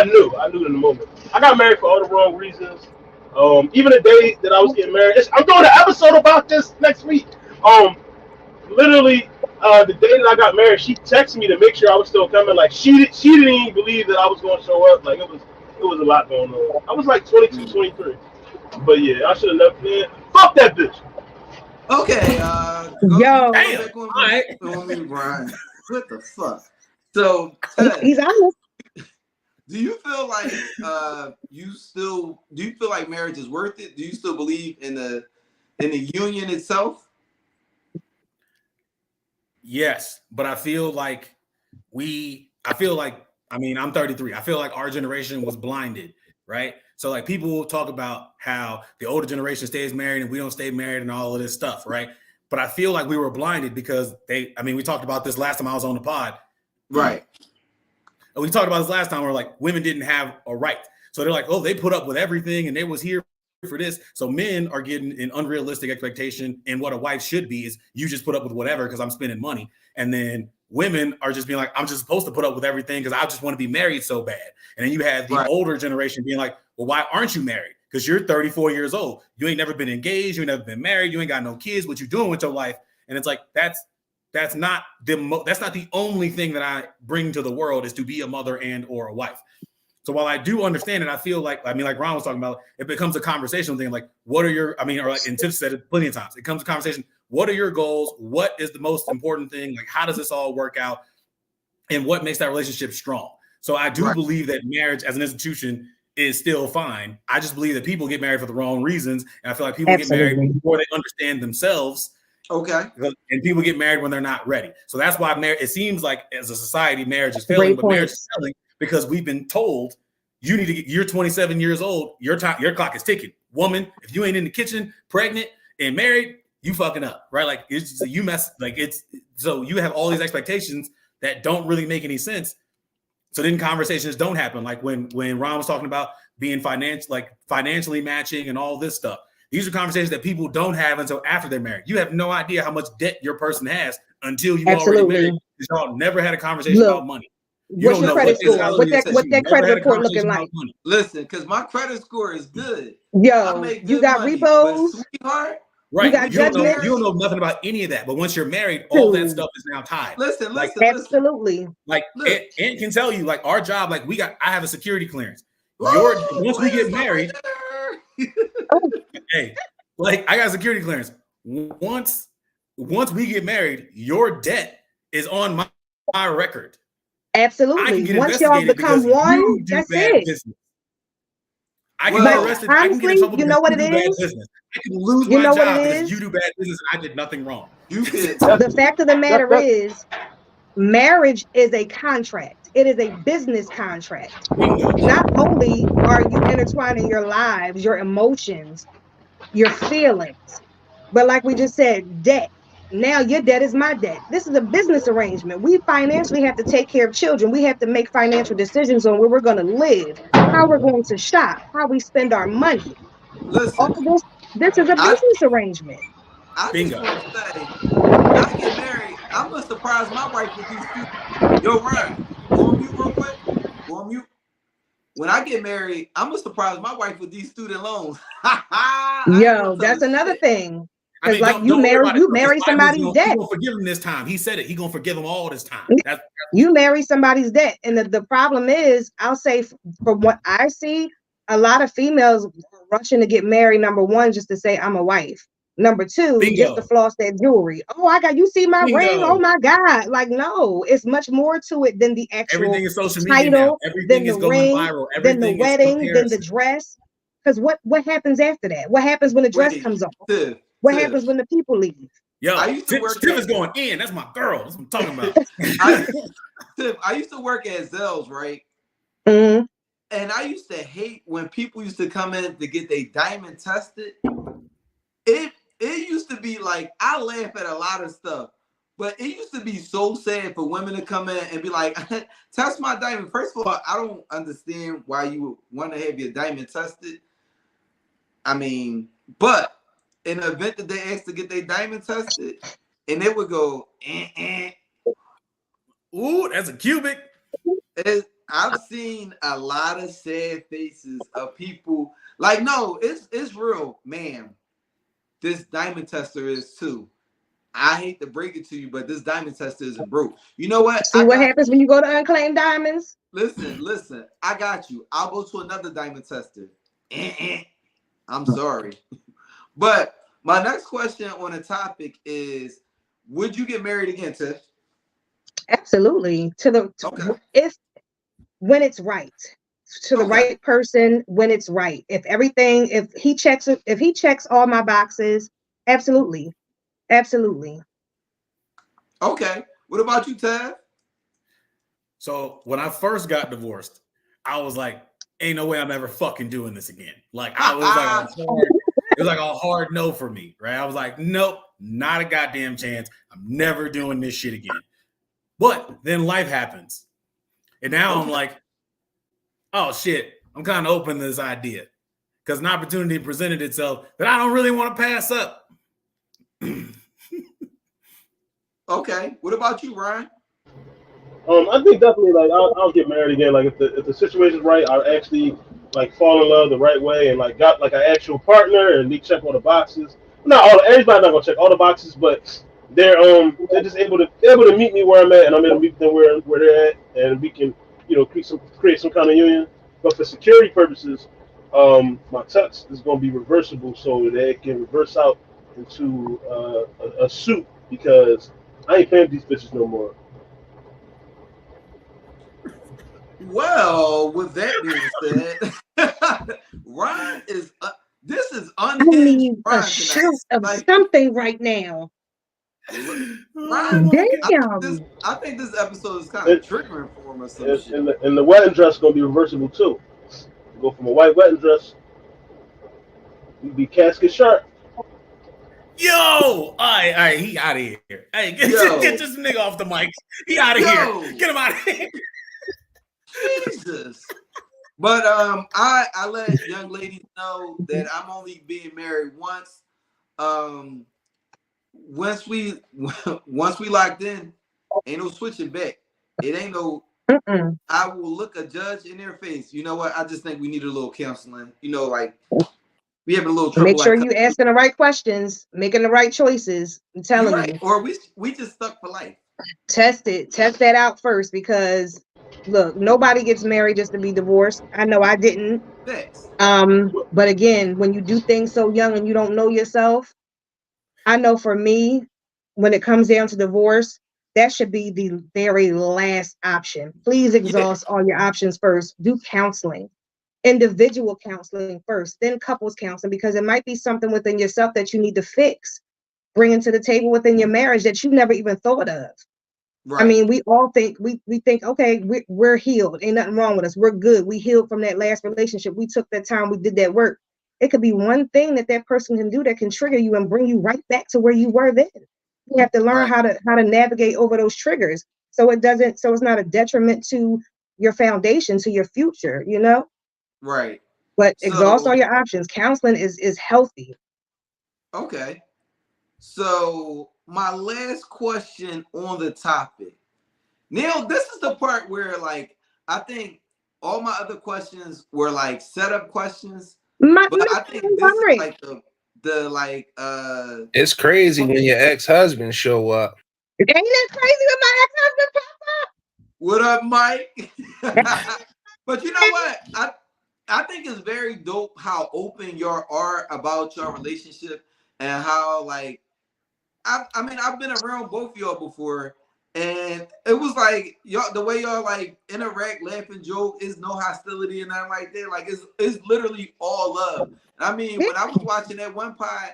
knew in the moment. I got married for all the wrong reasons. Even the day that I was getting married, I'm doing an episode about this next week. Literally, the day that I got married, she texted me to make sure I was still coming. Like she didn't even believe that I was going to show up. Like it was a lot going on. I was like 22, 23. But yeah, I should have left. Man, fuck that bitch.
Okay.
Yo.
On me, Brian. What the fuck? So
he's honest.
Do you feel like do you feel like marriage is worth it? Do you still believe in the union itself?
Yes, but I feel like I mean, I'm 33. I feel like our generation was blinded, right? So like people talk about how the older generation stays married and we don't stay married and all of this stuff, right? But I feel like we were blinded because we talked about this last time I was on the pod.
Right.
We talked about this last time where like women didn't have a right. So they're like, oh, they put up with everything and they was here for this. So men are getting an unrealistic expectation, and what a wife should be is you just put up with whatever because I'm spending money. And then women are just being like, I'm just supposed to put up with everything because I just want to be married so bad. And then you have the older generation being like, well, why aren't you married? Because you're 34 years old. You ain't never been engaged. You ain't never been married. You ain't got no kids. What you doing with your life? And it's like, that's not the only thing that I bring to the world is to be a mother and or a wife. So while I do understand it, I feel like, like Ron was talking about, it becomes a conversational thing. Like, what are your, or like, and Tiff said it plenty of times, it comes to conversation. What are your goals? What is the most important thing? Like, how does this all work out? And what makes that relationship strong? So I do believe that marriage as an institution is still fine. I just believe that people get married for the wrong reasons. And I feel like people get married before they understand themselves.
Okay.
And people get married when they're not ready. So that's why it seems like as a society, marriage is failing, but marriage is failing because we've been told you're 27 years old, your clock is ticking. Woman, if you ain't in the kitchen, pregnant and married, you fucking up, right? Like it's just, you mess, like it's, so you have all these expectations that don't really make any sense. So then conversations don't happen. Like when Ron was talking about being financially matching and all this stuff. These are conversations that people don't have until after they're married. You have no idea how much debt your person has until you already married. Y'all never had a conversation about money. You
what's your credit score? What's that credit report looking like?
Listen, because my credit score is good.
Yo, you got repos?
Sweetheart.
Right. You don't know nothing about any of that. But once you're married, all that stuff is now tied.
Listen.
Absolutely.
Like Ant can tell you, like our job, like I have a security clearance. Once we get married, hey, like I got a security clearance. Once we get married, your debt is on my record.
Absolutely. Once y'all become one, that's it.
I can get arrested. I can get in trouble.
You know what it is?
I can lose my job because you do bad business and I did nothing wrong.
You could.
The fact of the matter is, marriage is a contract. It is a business contract. Not only are you intertwining your lives, your emotions, your feelings, but like we just said, debt. Now your debt is my debt. This is a business arrangement. We financially have to take care of children. We have to make financial decisions on where we're going to live, how we're going to shop, how we spend our money.
Listen,
all of this is a business arrangement.
I just want to say, when I get married, I'm gonna surprise my wife with these people. Yo, Ryan, go on mute real quick. Go on mute. When I get married, I'm gonna surprise my wife with these student loans.
Yo, that's another thing. Because like you marry somebody's debt.
He gonna forgive him this time. He said it. He gonna forgive him all this time.
You marry somebody's debt, and the problem is, I'll say from what I see, a lot of females are rushing to get married. Number one, just to say I'm a wife. Number two, just to floss that jewelry. Oh, you see my ring? Oh my God! Like no, it's much more to it than the actual
everything is social media now. Everything is going viral.
Then the wedding, then the dress. Because what happens after that? What happens when the dress comes off? What happens when the people leave?
Yo, Tiff is going in. That's my girl. That's what I'm talking about.
I used to work at Zell's, right?
Mm-hmm.
And I used to hate when people used to come in to get their diamond tested. It used to be like, I laugh at a lot of stuff, but it used to be so sad for women to come in and be like, test my diamond. First of all, I don't understand why you would want to have your diamond tested. I mean, but in the event that they asked to get their diamond tested, and they would go,
ooh, that's a cubic.
I've seen a lot of sad faces of people like, no, it's real, ma'am. This diamond tester is too. I hate to break it to you, but this diamond tester isn't broke. You know what?
See what happens when you go to Unclaimed Diamonds?
Listen. I got you. I'll go to another diamond tester. I'm sorry. But my next question on the topic is, would you get married again, Tiff?
Absolutely. When it's right. To the right person when it's right. If he checks all my boxes, absolutely. Absolutely.
Okay. What about you, Tab?
So when I first got divorced, I was like, ain't no way I'm ever fucking doing this again. Like I was like it was like a hard no for me, right? I was like, nope, not a goddamn chance. I'm never doing this shit again. But then life happens. And now I'm like, oh shit, I'm kind of open to this idea because an opportunity presented itself that I don't really want to pass up.
Okay, what about you, Ryan?
I think definitely like I'll get married again. Like if the situation's right, I'll actually like fall in love the right way and like got like an actual partner and they check all the boxes. Everybody's not gonna check all the boxes, but they're just able to meet me where I'm at and I'm able to meet them where they're at and we can create some kind of union. But for security purposes, my tux is going to be reversible so that it can reverse out into a suit because I ain't paying these bitches no more.
Well, with that being said, Ryan is this is unhinged.
A shout of something right now.
Ryan,
damn.
I think this episode is kind of triggering for him or some shit.
And the wedding dress is going to be reversible too. Go from a white wedding dress, you be casket sharp.
Yo, all right, he out of here. Hey, get this nigga off the mic. He out of here. Get him out of here.
Jesus. But I let young ladies know that I'm only being married once. Once we locked in, ain't no switching back. It ain't no. I will look a judge in their face. You know what? I just think we need a little counseling. You know, like we have a little trouble.
Make sure you asking the right questions, making the right choices. I'm telling you.
Or we just stuck for life.
Test that out first because look, nobody gets married just to be divorced. I know I didn't.
Thanks.
But again, when you do things so young and you don't know yourself, I know for me, when it comes down to divorce, that should be the very last option. Please exhaust all your options first. Do counseling. individual counseling first, then couples counseling, because it might be something within yourself that you need to fix, bringing to the table within your marriage that you never even thought of.
Right.
I mean, we all think we think, okay, we're healed, ain't nothing wrong with us, we're good, we healed from that last relationship, we took that time, we did that work. It could be one thing that person can do that can trigger you and bring you right back to where you were then. You have to learn how to navigate over those triggers, so it's not a detriment to your foundation, to your future, you know.
Right.
But exhaust all your options. Counseling is healthy.
Okay. So my last question on the topic. Now, this is the part where, like, I think all my other questions were like setup questions. But I think this is like the like
it's crazy when your ex-husband show up.
Ain't it crazy when my ex-husband pop up?
What up, Mike? But you know what? I think it's very dope how open you are about your relationship, and how, like, I mean, I've been around both of y'all before, and it was like y'all, the way y'all like interact, laugh, and joke, is no hostility and nothing like that. Like, it's literally all love. I mean, when I was watching that one pod,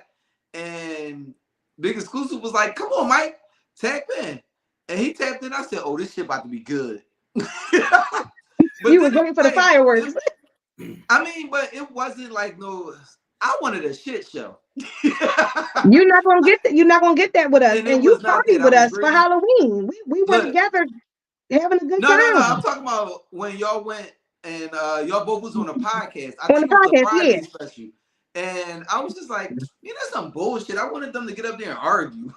and Big Exclusive was like, "Come on, Mike, tap in," and he tapped in. I said, "Oh, this shit about to be good." But
you was waiting for the fireworks.
I mean, but it wasn't like no. I wanted a shit show.
You're not gonna get that. You're not gonna get that with us. And you partied with us for Halloween. We were together having a good time.
No. I'm talking about when y'all went and y'all both was on a podcast. I
On
think
the
it was
podcast,
a Friday
yeah.
special. And I was just like, that's some bullshit. I wanted them to get up there and argue.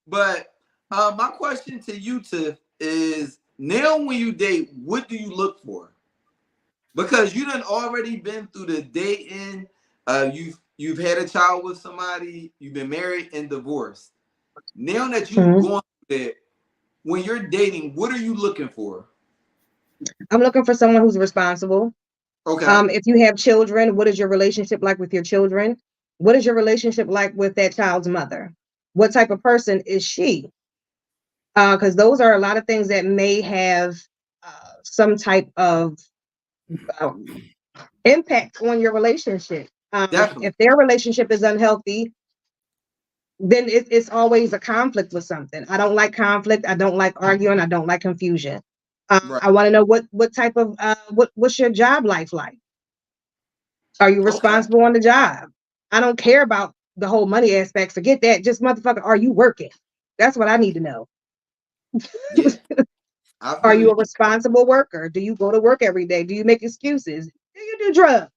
But my question to you, Tiff, is now when you date, what do you look for? Because you done already been through the dating, you've had a child with somebody, you've been married and divorced. Now that you've gone through that, when you're dating, what are you looking for?
I'm looking for someone who's responsible.
Okay.
If you have children, what is your relationship like with your children? What is your relationship like with that child's mother? What type of person is she? Because those are a lot of things that may have some type of impact on your relationship. If their relationship is unhealthy, then it's always a conflict with something. I don't like conflict. I don't like arguing. I don't like confusion. I want to know what type of what's your job life like? Are you responsible on the job? I don't care about the whole money aspect. Forget that. Just motherfucker, are you working? That's what I need to know.
Yeah.
Are you a responsible worker? Do you go to work every day? Do you make excuses? Do you do drugs?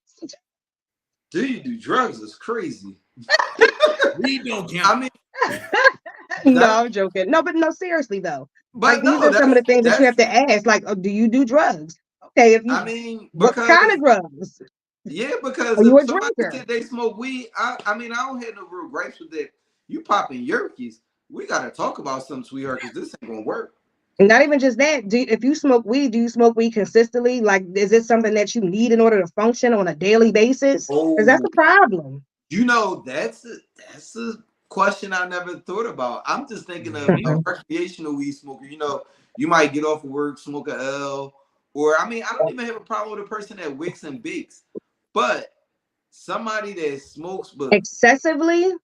Do you do drugs? It's crazy.
We don't count.
I mean,
no, I'm joking. No, but no, seriously though.
But
like, these are some of the things that you have to ask. Like, do you do drugs? Okay, if you,
I mean,
what kind of drugs?
Yeah, because
are you a
if somebody
drinker?
said they smoke weed, I mean, I don't have no real gripes with that. You popping yerkies, we gotta talk about something, sweetheart, because this ain't gonna work.
Not even just that. If you smoke weed, do you smoke weed consistently? Like, is it something that you need in order to function on a daily basis? Because that's the problem.
You know, that's a question I never thought about. I'm just thinking of a recreational weed smoker. You know, you might get off of work, smoke a L, or I mean, I don't even have a problem with a person that wicks and bakes, but somebody that smokes but
excessively,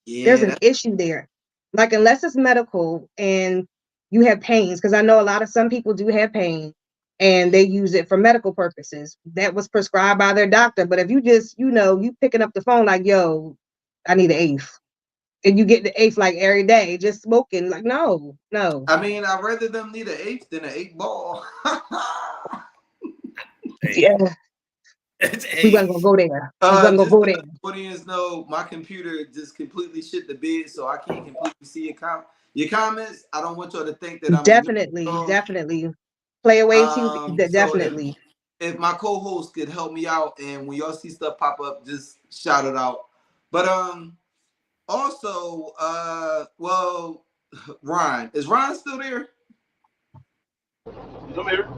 there's an issue there. Like, unless it's medical and you have pains, because I know some people do have pain and they use it for medical purposes. That was prescribed by their doctor. But if you just, you picking up the phone like, yo, I need an eighth, and you get the eighth like every day, just smoking, like, no.
I mean, I'd rather them need an eighth than an 8-ball.
Yeah. We wasn't gonna go there.
Audience know my computer just completely shit the bed, so I can't completely see your comments. I don't want y'all to think that I'm
definitely play away too. Definitely.
So if my co-host could help me out, and when y'all see stuff pop up, just shout it out. But also, well, Ryan, is Ryan still there?
I'm here.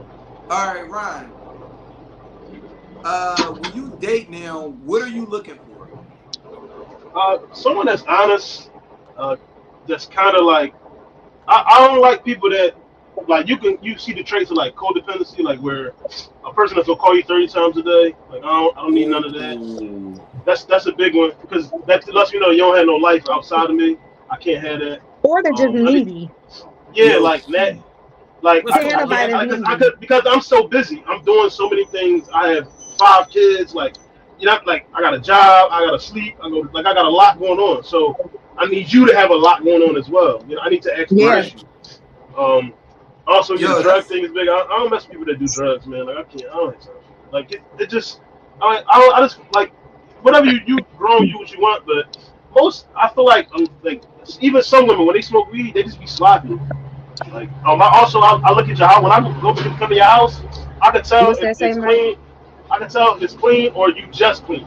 All right, Ryan. When you date now, what are you looking for?
Someone that's honest. That's kind of like, I don't like people that like you see the traits of like codependency, like where a person that's gonna call you 30 times a day. Like I don't need none of that. That's a big one because that lets me know you don't have no life outside of me. I can't have that.
Or they're just needy.
Yeah, like that. Like I could because I'm so busy. I'm doing so many things. I have 5 kids. Like like I got a job. I gotta sleep. I got a lot going on. So I need you to have a lot going on as well. I need to ask questions. Also, the drug thing is big. I don't mess with people that do drugs, man. Like I can't. I don't have time. Like it just. I just like whatever you grown, you what you want. But I feel like even some women when they smoke weed, they just be sloppy. Like I look at your house when I go come to your house. I can tell if it's clean. I can tell if it's clean or you just clean.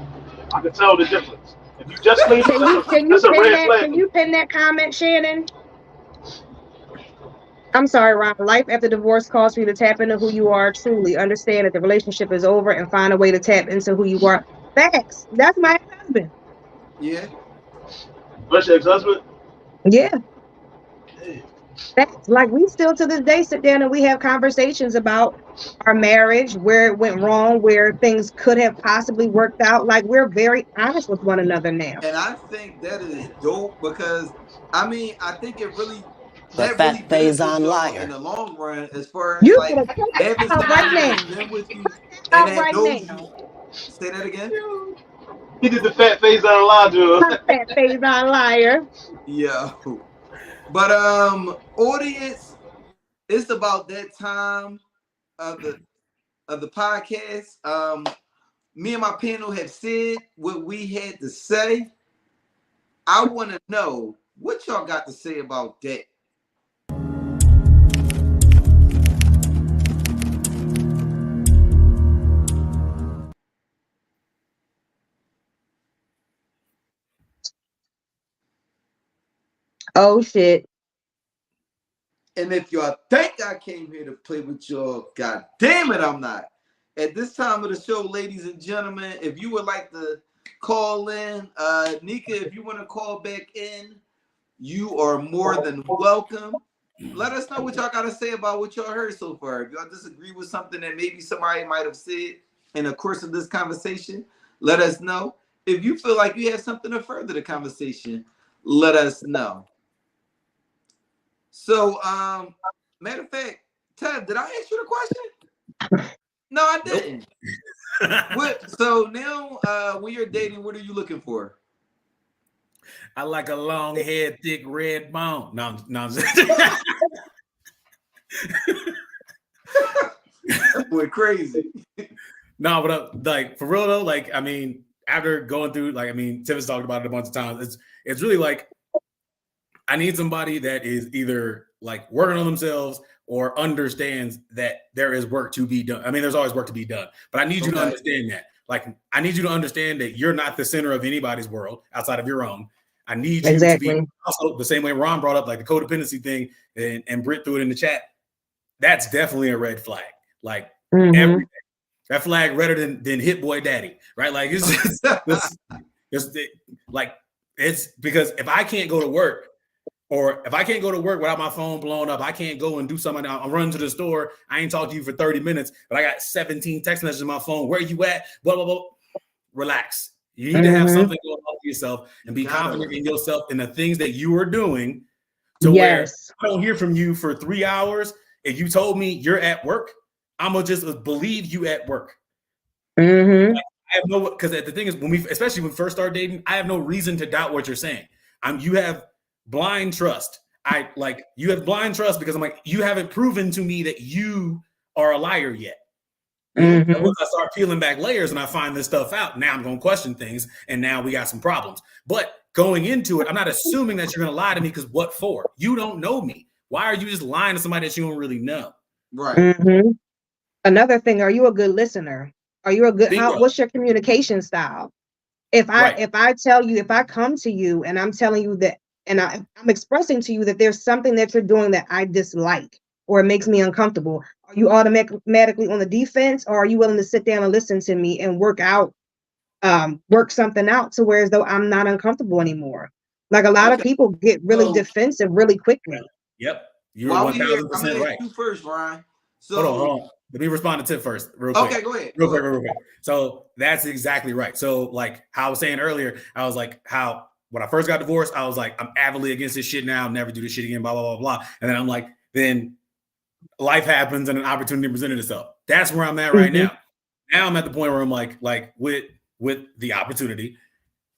I can tell the difference. If you just clean, that's a red flag.
Can you pin that comment, Shannon? I'm sorry, Ron. Life after divorce calls for you to tap into who you are truly. Understand that the relationship is over and find a way to tap into who you are. Facts. That's my husband.
Yeah.
What's your ex-husband?
Yeah. That's like we still to this day sit down and we have conversations about our marriage, where it went wrong, where things could have possibly worked out. Like we're very honest with one another now.
And I think that is dope because I think it really
the fat Faison liar
in the long run as far as
you
like having somebody that's been with you and that knows you. Say that again.
He did the fat Faison liar.
Fat Faison liar.
Yeah. But audience, it's about that time of the podcast. Me and my panel have said what we had to say. I want to know what y'all got to say about that.
Oh shit.
And if y'all think I came here to play with y'all, god damn it, I'm not. At this time of the show, ladies and gentlemen, if you would like to call in, Nika, if you want to call back in, you are more than welcome. Let us know what y'all got to say about what y'all heard so far. If y'all disagree with something that maybe somebody might have said in the course of this conversation, let us know. If you feel like you have something to further the conversation, let us know. So, matter of fact, Tab, did I ask you the question? No, I didn't. So now, when you're dating, what are you looking for?
I like a long head, thick red bone. No.
That boy crazy.
No, but like for real though, like I mean, after going through, like I mean, Tiffany's talked about it a bunch of times. It's really like I need somebody that is either like working on themselves or understands that there is work to be done. I mean, there's always work to be done, but I need you to understand that. Like, I need you to understand that you're not the center of anybody's world outside of your own. I need you to be also the same way Ron brought up, like the codependency thing, and Britt threw it in the chat. That's definitely a red flag. Like everything. That flag redder than Hit Boy Daddy, right? Like it's because if I can't go to work, or if I can't go to work without my phone blown up, I can't go and do something. I'm running to the store. I ain't talked to you for 30 minutes, but I got 17 text messages on my phone. Where you at? Blah, blah, blah. Relax. You need to have something going on for yourself and be confident in yourself and the things that you are doing to where I don't hear from you for 3 hours. If you told me you're at work, I'm going to just believe you at work. Like, I have because the thing is, especially when we first start dating, I have no reason to doubt what you're saying. You have blind trust. You have blind trust because I'm like, you haven't proven to me that you are a liar yet. And once I start peeling back layers and I find this stuff out, now I'm going to question things, and now we got some problems. But going into it, I'm not assuming that you're going to lie to me because what for? You don't know me. Why are you just lying to somebody that you don't really know?
Right.
Another thing, are you a good listener? Are you a good? What's your communication style? If I tell you, if I come to you and I'm telling you that, and I'm expressing to you that there's something that you're doing that I dislike or it makes me uncomfortable, are you automatically on the defense, or are you willing to sit down and listen to me and work something out to where as though I'm not uncomfortable anymore? Like a lot of people get really defensive really quickly.
Yep. You're
While we here, I'm
1000%
gonna
right.
ask you first, Ryan. So
hold on. Let me respond to Tip first, real quick.
Okay, go ahead.
Real quick. So that's exactly right. So like how I was saying earlier, I was like, how when I first got divorced, I was like, I'm avidly against this shit now, never do this shit again, blah, blah, blah, blah. And then I'm like, then life happens and an opportunity presented itself. That's where I'm at right now. Now I'm at the point where I'm like with the opportunity,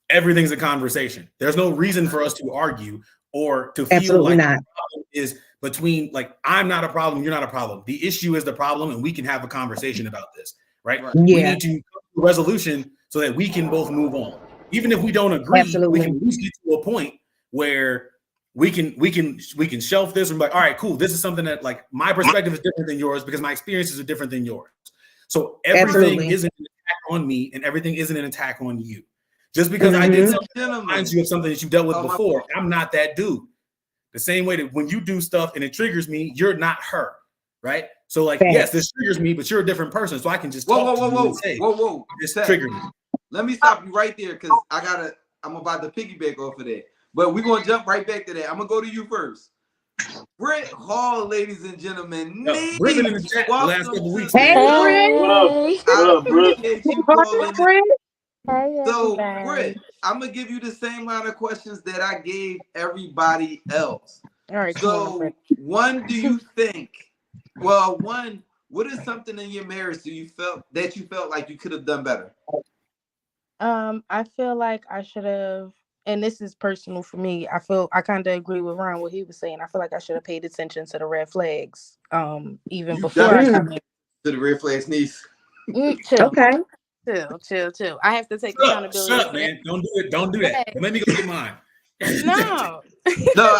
everything's a conversation. There's no reason for us to argue or to feel
Absolutely
like
not.
the problem is between like I'm not a problem, you're not a problem. The issue is the problem, and we can have a conversation about this, right?
Yeah.
We need to come to a resolution so that we can both move on. Even if we don't agree,
Absolutely.
we can at least get to a point where we can shelf this and be like, all right, cool. This is something that like my perspective is different than yours because my experiences are different than yours. So everything isn't an attack on me and everything isn't an attack on you. Just because I did something that reminds you of something that you dealt with before, I'm not that dude. The same way that when you do stuff and it triggers me, you're not her, right? So like, yes, this triggers me, but you're a different person. So I can just talk to you and say,
whoa.
This triggered me.
Let me stop you right there because I'm about to piggyback off of that. But we're gonna jump right back to that. I'm gonna go to you first. Britt Hall, ladies and gentlemen.
Britt been in the chat the last couple weeks.
Hey, Britt.
I appreciate you calling.
Hey,
So,
everybody.
Britt, I'm gonna give you the same line of questions that I gave everybody else.
All right.
So, one, do you think? Well, one, what is something in your marriage you felt like you could have done better?
I feel like I should have, and this is personal for me. I kind of agree with Ron what he was saying. I feel like I should have paid attention to the red flags. Even before I come in.
To the red flags, niece.
Chill.
Okay.
Chill. I have to take accountability.
Shut up, man. Don't do it. Don't do that.
Hey.
Let me go get mine.
No.
No,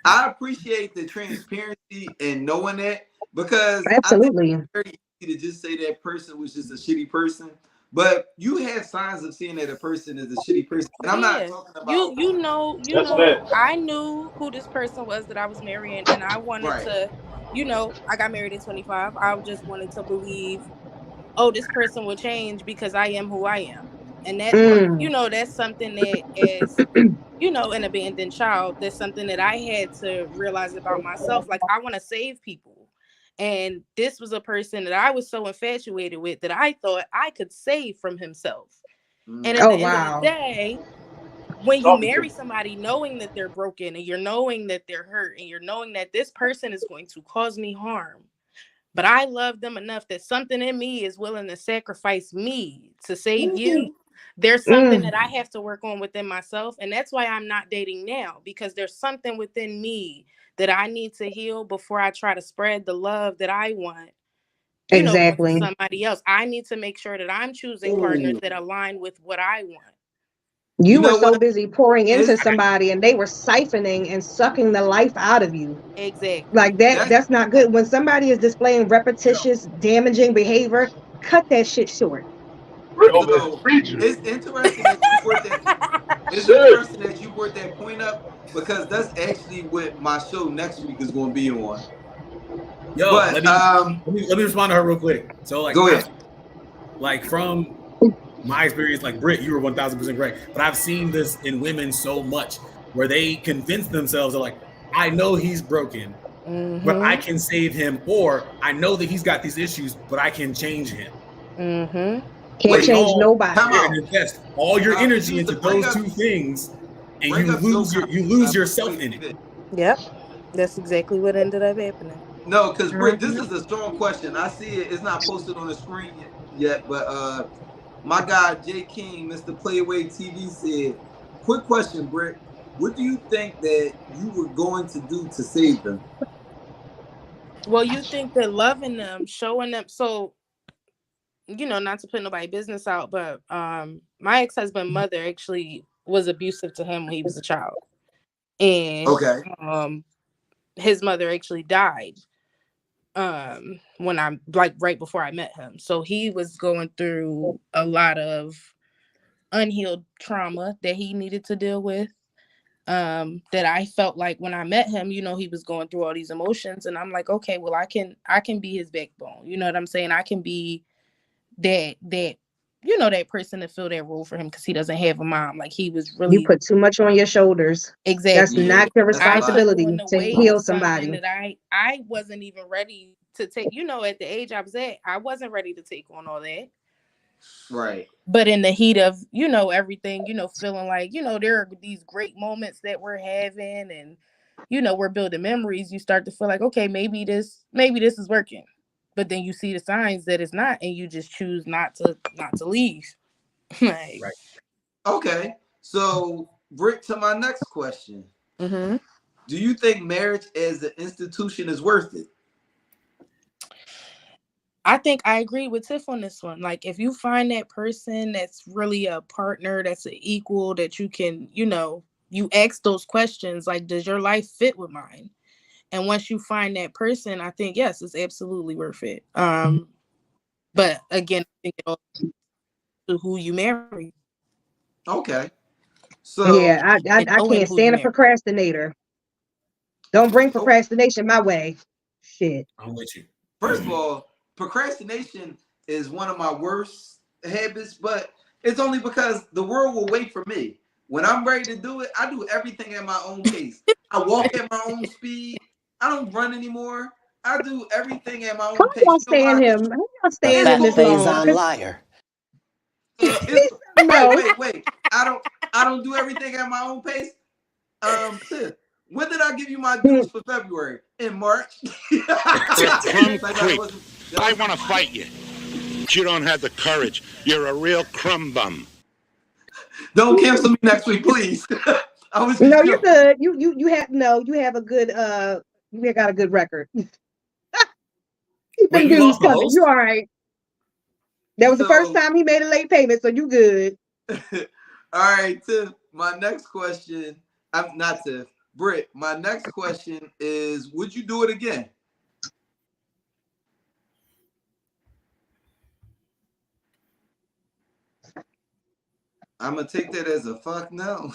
I appreciate the transparency and knowing that because
Absolutely.
I think it's very easy to just say that person was just a shitty person. But you have signs of seeing that a person is a shitty person. And I'm not talking about
you know, I knew who this person was that I was marrying, and I wanted to, I got married at 25. I just wanted to believe, this person will change because I am who I am. And that's that's something that is, an abandoned child. That's something that I had to realize about myself. Like, I want to save people. And this was a person that I was so infatuated with that I thought I could save from himself. And at the end of the day, when you marry somebody knowing that they're broken and you're knowing that they're hurt and you're knowing that this person is going to cause me harm, but I love them enough that something in me is willing to sacrifice me to save you. There's something that I have to work on within myself. And that's why I'm not dating now, because there's something within me that I need to heal before I try to spread the love that I want.
Exactly.
To somebody else. I need to make sure that I'm choosing partners that align with what I want.
You were so busy pouring into somebody and they were siphoning and sucking the life out of you.
Exactly.
Like that's not good. When somebody is displaying repetitious, damaging behavior, cut that shit short.
So, it's interesting that you brought that. It's interesting that you brought that point up because that's actually what my show next week is going to be on.
Yo,
but,
let me respond to her real quick. So, like,
go ahead.
Like from my experience, like Britt, you were 1000% correct. But I've seen this in women so much where they convince themselves, they're like, I know he's broken, but I can save him, or I know that he's got these issues, but I can change him.
Can't change nobody.
And invest all your energy into those two things, and you lose yourself in it.
Yep, that's exactly what ended up happening.
No, because Britt, this is a strong question. I see it. It's not posted on the screen yet, but my guy Jay King, Mr. Playway TV said, "Quick question, Britt. What do you think that you were going to do to save them?"
Well, you think that loving them, showing them, so. Not to put nobody's business out, but my ex-husband mother actually was abusive to him when he was a child. And his mother actually died when I'm right before I met him. So he was going through a lot of unhealed trauma that he needed to deal with. That I felt like when I met him, he was going through all these emotions, and I'm like, okay, well, I can be his backbone. You know what I'm saying? I can be that you know, that person to fill that role for him because he doesn't have a mom. Like he was really
You put too much on your shoulders.
exactly.
That's not your responsibility to heal somebody.
That I wasn't even ready to take. You know, at the age I was at, I wasn't ready to take on all that.
Right.
But in the heat of, you know, everything, you know, feeling like, you know, there are these great moments that we're having and, you know, we're building memories. You start to feel like, okay, maybe this is working. But then you see the signs that it's not, and you just choose not to leave. Like,
right. Okay. So, Britt, to my next question.
Mm-hmm.
Do you think marriage as an institution is worth it?
I think I agree with Tiff on this one. Like, if you find that person that's really a partner, that's an equal, that you can, you know, you ask those questions, like, does your life fit with mine? And once you find that person, I think, yes, it's absolutely worth it. But again, I think it all to who you marry.
Okay. So
yeah, I can't stand a procrastinator. Don't bring procrastination my way. Shit.
I'm with you.
First of all, procrastination is one of my worst habits, but it's only because the world will wait for me. When I'm ready to do it, I do everything at my own pace. I walk at my own speed. I don't run anymore. I do everything at my own pace.
How stand him? How stand him this long?
Liar.
Wait. I don't do everything at my own pace. When did I give you my dues for February? In March.
Crumb creep. I want to fight you. But you don't have the courage. You're a real crumb bum.
Don't cancel me next week, please.
No, you're good. You have a good you got a good record. Keep them dues coming. You all right. That was the first time he made a late payment, so you good.
All right, Tiff. My next question. I'm not Tiff. Britt, my next question is, would you do it again? I'm going to take that as a fuck no.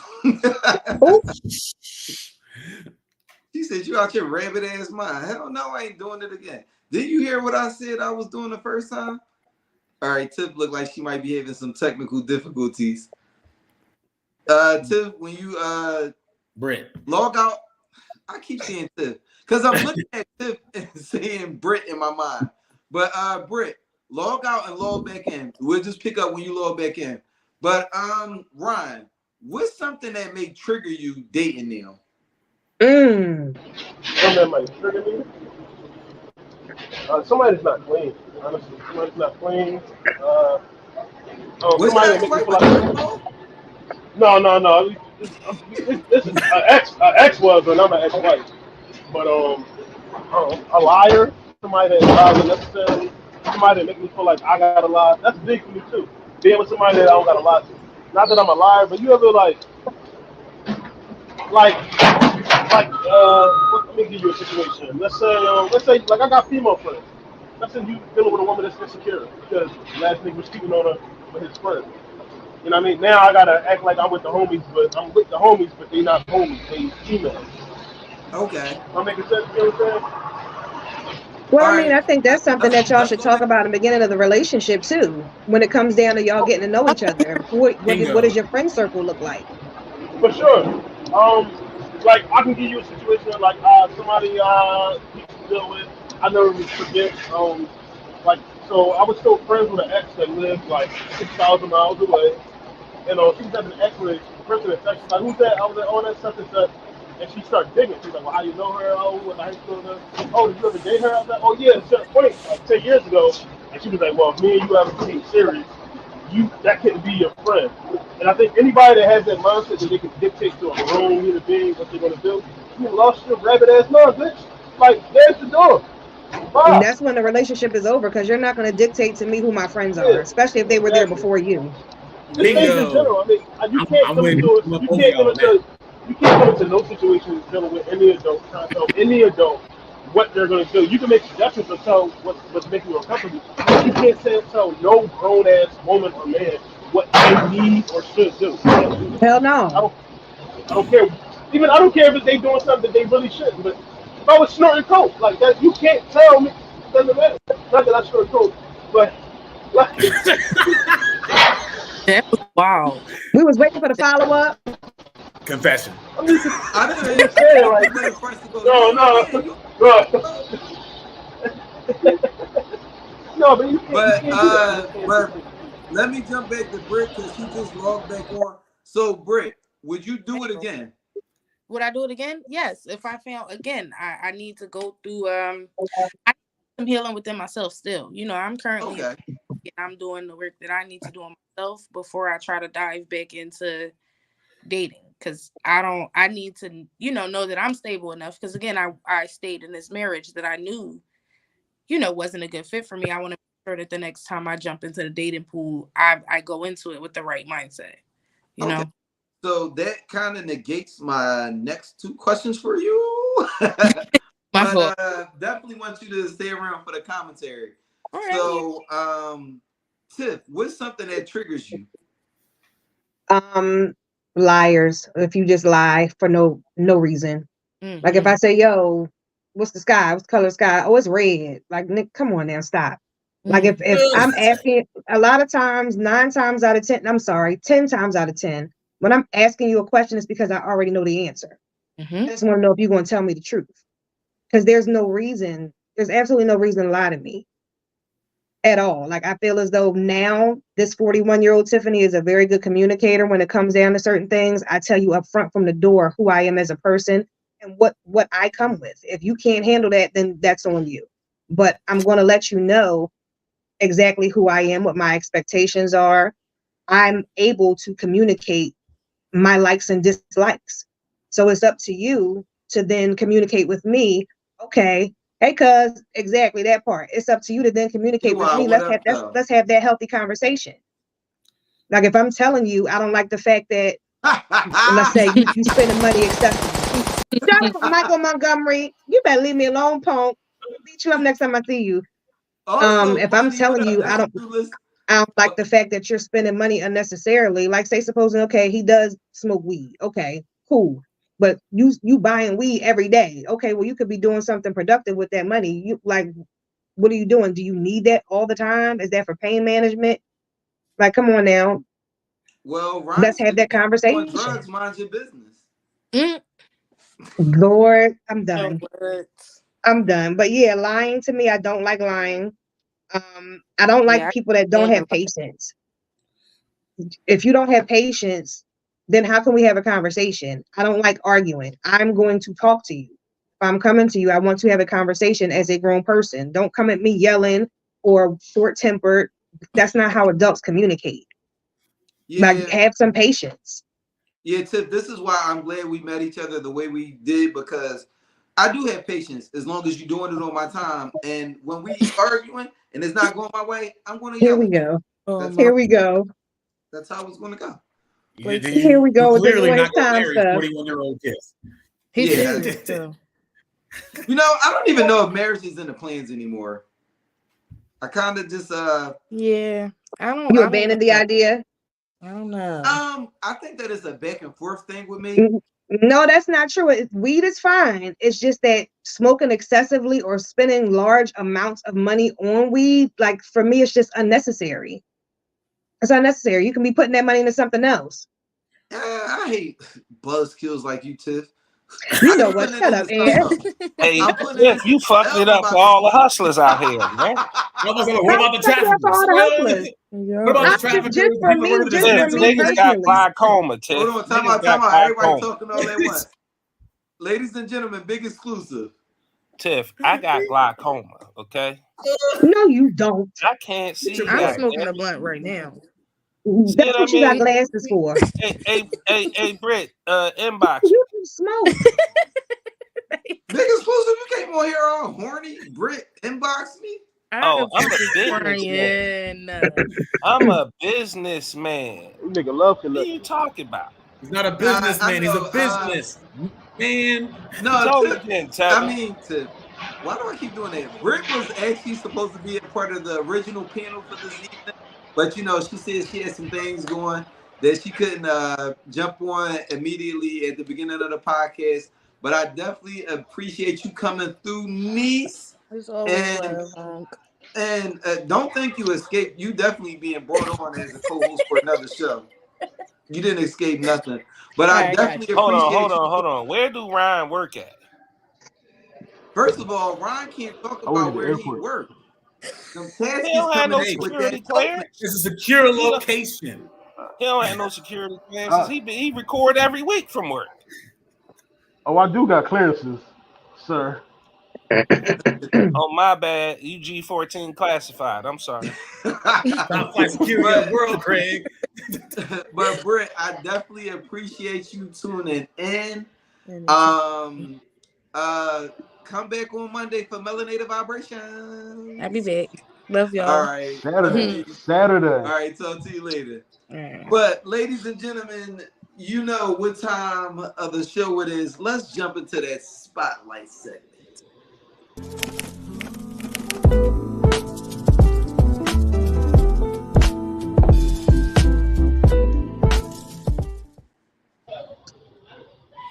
She said, you out your rabbit ass mind. Hell no, I ain't doing it again. Did you hear what I said I was doing the first time? All right, Tiff looked like she might be having some technical difficulties. Tiff, when you
Britt
log out, I keep saying Tiff because I'm looking at Tiff and saying Britt in my mind. But Britt, log out and log back in. We'll just pick up when you log back in. But Ryan, what's something that may trigger you dating them?
Something that might trigger me? Somebody's not clean. Honestly, somebody's not clean. Somebody that makes me feel like no. This is an ex-husband. I'm an ex-wife. But a liar, somebody that lies unnecessarily, somebody that makes me feel like I gotta lie. That's big for me too. Being with somebody that I don't gotta lie to. Not that I'm a liar, but you ever let me give you a situation. Let's say like I got female friends. Let's say you dealing with a woman that's insecure because last nigga was cheating on her with his friend. You know what I mean? Now I gotta act like I'm with the homies, but they not homies, they females.
Okay.
Am I making sense? You know what I'm saying?
Well, I mean, I think that's something that y'all should talk about in the beginning of the relationship too. When it comes down to y'all getting to know each other, what does your friend circle look like?
For sure. Like I can give you a situation like somebody you deal with. I never forget. So I was still friends with an ex that lived like 6,000 miles away. You know, she was having an ex with the person that texted like, "Who's that?" I was like, "Oh, that's such and such." And she started digging. She's like, "Well, how you know her? Oh, what high school her? Oh, did you ever date her?" I was like, "Oh yeah, at a certain point, like 10 years ago." And she was like, "Well, if me and you haven't been serious, that couldn't be your friend." And I think anybody that has that mindset that they can dictate to a grown human being what they're gonna do, you lost your rabbit ass mind, bitch. Like, there's the door. Wow.
And that's when the relationship is over because you're not going to dictate to me who my friends are, especially if they were there before you.
Just things in general. I mean, you can't go into no situation dealing with any adult trying to tell any adult what they're going to do. You can make suggestions or tell what's making you uncomfortable. You can't tell no grown ass woman or man what they need or should do.
Hell no.
I don't care. Even I don't care if they doing something that they really shouldn't. But if I was snorting coke like that, you can't tell me. It doesn't matter. Not that I snort coke, but like.
That was wild.
We was waiting for the follow up.
Confession.
I didn't say it like no, but you can't.
But let me jump back to Britt because she just logged back on. So Britt, would you do it again?
Would I do it again? Yes. If I found again, I need to go through I'm healing within myself still. You know, I'm currently I'm doing the work that I need to do on myself before I try to dive back into dating. Because I need to, know that I'm stable enough. Because again, I stayed in this marriage that I knew, wasn't a good fit for me. I want to make sure that the next time I jump into the dating pool, I go into it with the right mindset. You know?
So that kind of negates my next two questions for you. Definitely want you to stay around for the commentary.
All right.
So, Tiff, what's something that triggers you?
Liars. If you just lie for no reason. Mm-hmm. Like if I say, yo, what's the sky? What's the color of the sky? Oh, it's red. Like, Nick, come on now, stop. Mm-hmm. Like if I'm asking, a lot of times, 10 times out of 10, when I'm asking you a question, it's because I already know the answer. Mm-hmm. I just want to know if you're going to tell me the truth. Because there's absolutely no reason to lie to me at all. Like I feel as though now this 41-year-old Tiffany is a very good communicator when it comes down to certain things. I tell you up front from the door who I am as a person and what I come with. If you can't handle that, then that's on you. But I'm going to let you know exactly who I am, what my expectations are. I'm able to communicate my likes and dislikes. So it's up to you to then communicate with me. Okay. Hey, cuz, exactly that part. It's up to you to then communicate with me. Let's have that healthy conversation. Like if I'm telling you, I don't like the fact that, let's say you spending money excessively. Shut up, Michael Montgomery. You better leave me alone, punk. I'll beat you up next time I see you. If I'm telling you, I don't like the fact that you're spending money unnecessarily. Like say, supposing, okay, he does smoke weed. Okay, cool. But you buying weed every day. Okay, well, you could be doing something productive with that money. You like, what are you doing? Do you need that all the time? Is that for pain management? Like, come on now.
Well,
let's have that conversation.
Drugs, mind your business.
Lord, I'm done. I'm done. But yeah, lying to me, I don't like lying. I don't like people that don't have patience. If you don't have patience, then how can we have a conversation? I don't like arguing. I'm going to talk to you. If I'm coming to you, I want to have a conversation as a grown person. Don't come at me yelling or short-tempered. That's not how adults communicate. Yeah. Like, have some patience.
Yeah, Tiff, this is why I'm glad we met each other the way we did, because I do have patience as long as you're doing it on my time. And when we arguing and it's not going my way, I'm going to yell.
Here we go. Here we go.
That's how it's going to go.
Here we go with the
not time stuff. 41-year-old kiss.
Yeah. You know, I don't even know if marriage is in the plans anymore. I kind of just
yeah.
You abandoned the idea?
I don't know.
I think that it's a back and forth thing with me.
No, that's not true. Weed is fine. It's just that smoking excessively or spending large amounts of money on weed, like for me, it's just unnecessary. It's unnecessary. You can be putting that money into something else.
I hate buzzkills like you, Tiff.
You know what? Shut up, Ed.
Hey, Tiff, you fucked it up for all the hustlers out here, man.
What about the traffickers? What about the traffickers?
Just for me,
niggas got glaucoma, Tiff.
Hold on, time out. Everybody talking all at once. Ladies and gentlemen, big exclusive.
Tiff, I got glaucoma, okay?
No, you don't.
I can't see.
I'm smoking a blunt right now.
That's what you got glasses for.
Hey, Britt, inbox.
You can smoke.
Big exclusive, you came on here all horny. Britt, inbox me.
Oh, I'm a businessman. I'm a businessman.
Nigga love
what are you talking about?
He's not a businessman. He's a business man.
No, why do I keep doing that? Britt was actually supposed to be a part of the original panel for this evening, but you know, she said she had some things going that she couldn't jump on immediately at the beginning of the podcast. But I definitely appreciate you coming through, niece. And don't think you escaped. You definitely being brought on as a co-host for another show. You didn't escape nothing. But I definitely appreciate
Hold on. Where do Ryan work at?
First of all, Ryan can't talk about where he works.
He don't have no security clearance.
It's a secure location.
He don't have no security clearances. He record every week from work.
Oh, I do got clearances, sir.
Oh, my bad. UG-14 classified. I'm sorry.
Top flight security in the world, Craig.
But Britt, I definitely appreciate you tuning in. Come back on Monday for Melanated Vibration.
I'll be back. Love y'all.
All right.
Saturday.
All right. Talk to you later. But ladies and gentlemen, you know what time of the show it is. Let's jump into that spotlight segment.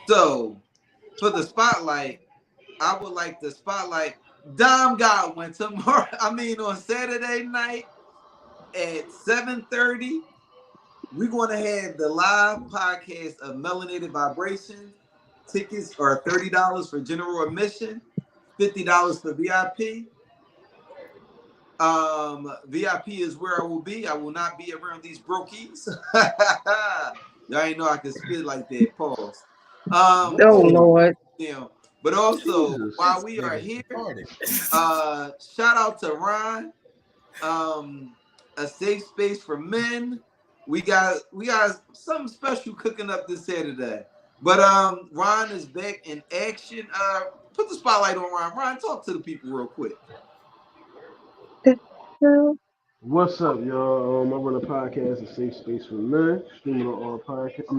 So, for the spotlight, I would like to spotlight Dom Godwin tomorrow. On Saturday night at 7:30. We're going to have the live podcast of Melanated Vibration. Tickets are $30 for general admission, $50 for VIP. VIP is where I will be. I will not be around these brokies. Y'all ain't know I can spit like that. Pause.
Oh Lord.
But also, while we are here, shout out to Ron, a safe space for men. We got something special cooking up this Saturday. But Ron is back in action. Put the spotlight on Ron. Ron, talk to the people real quick.
What's up, y'all? I run a podcast, A Safe Space for Men, streaming on all podcasts.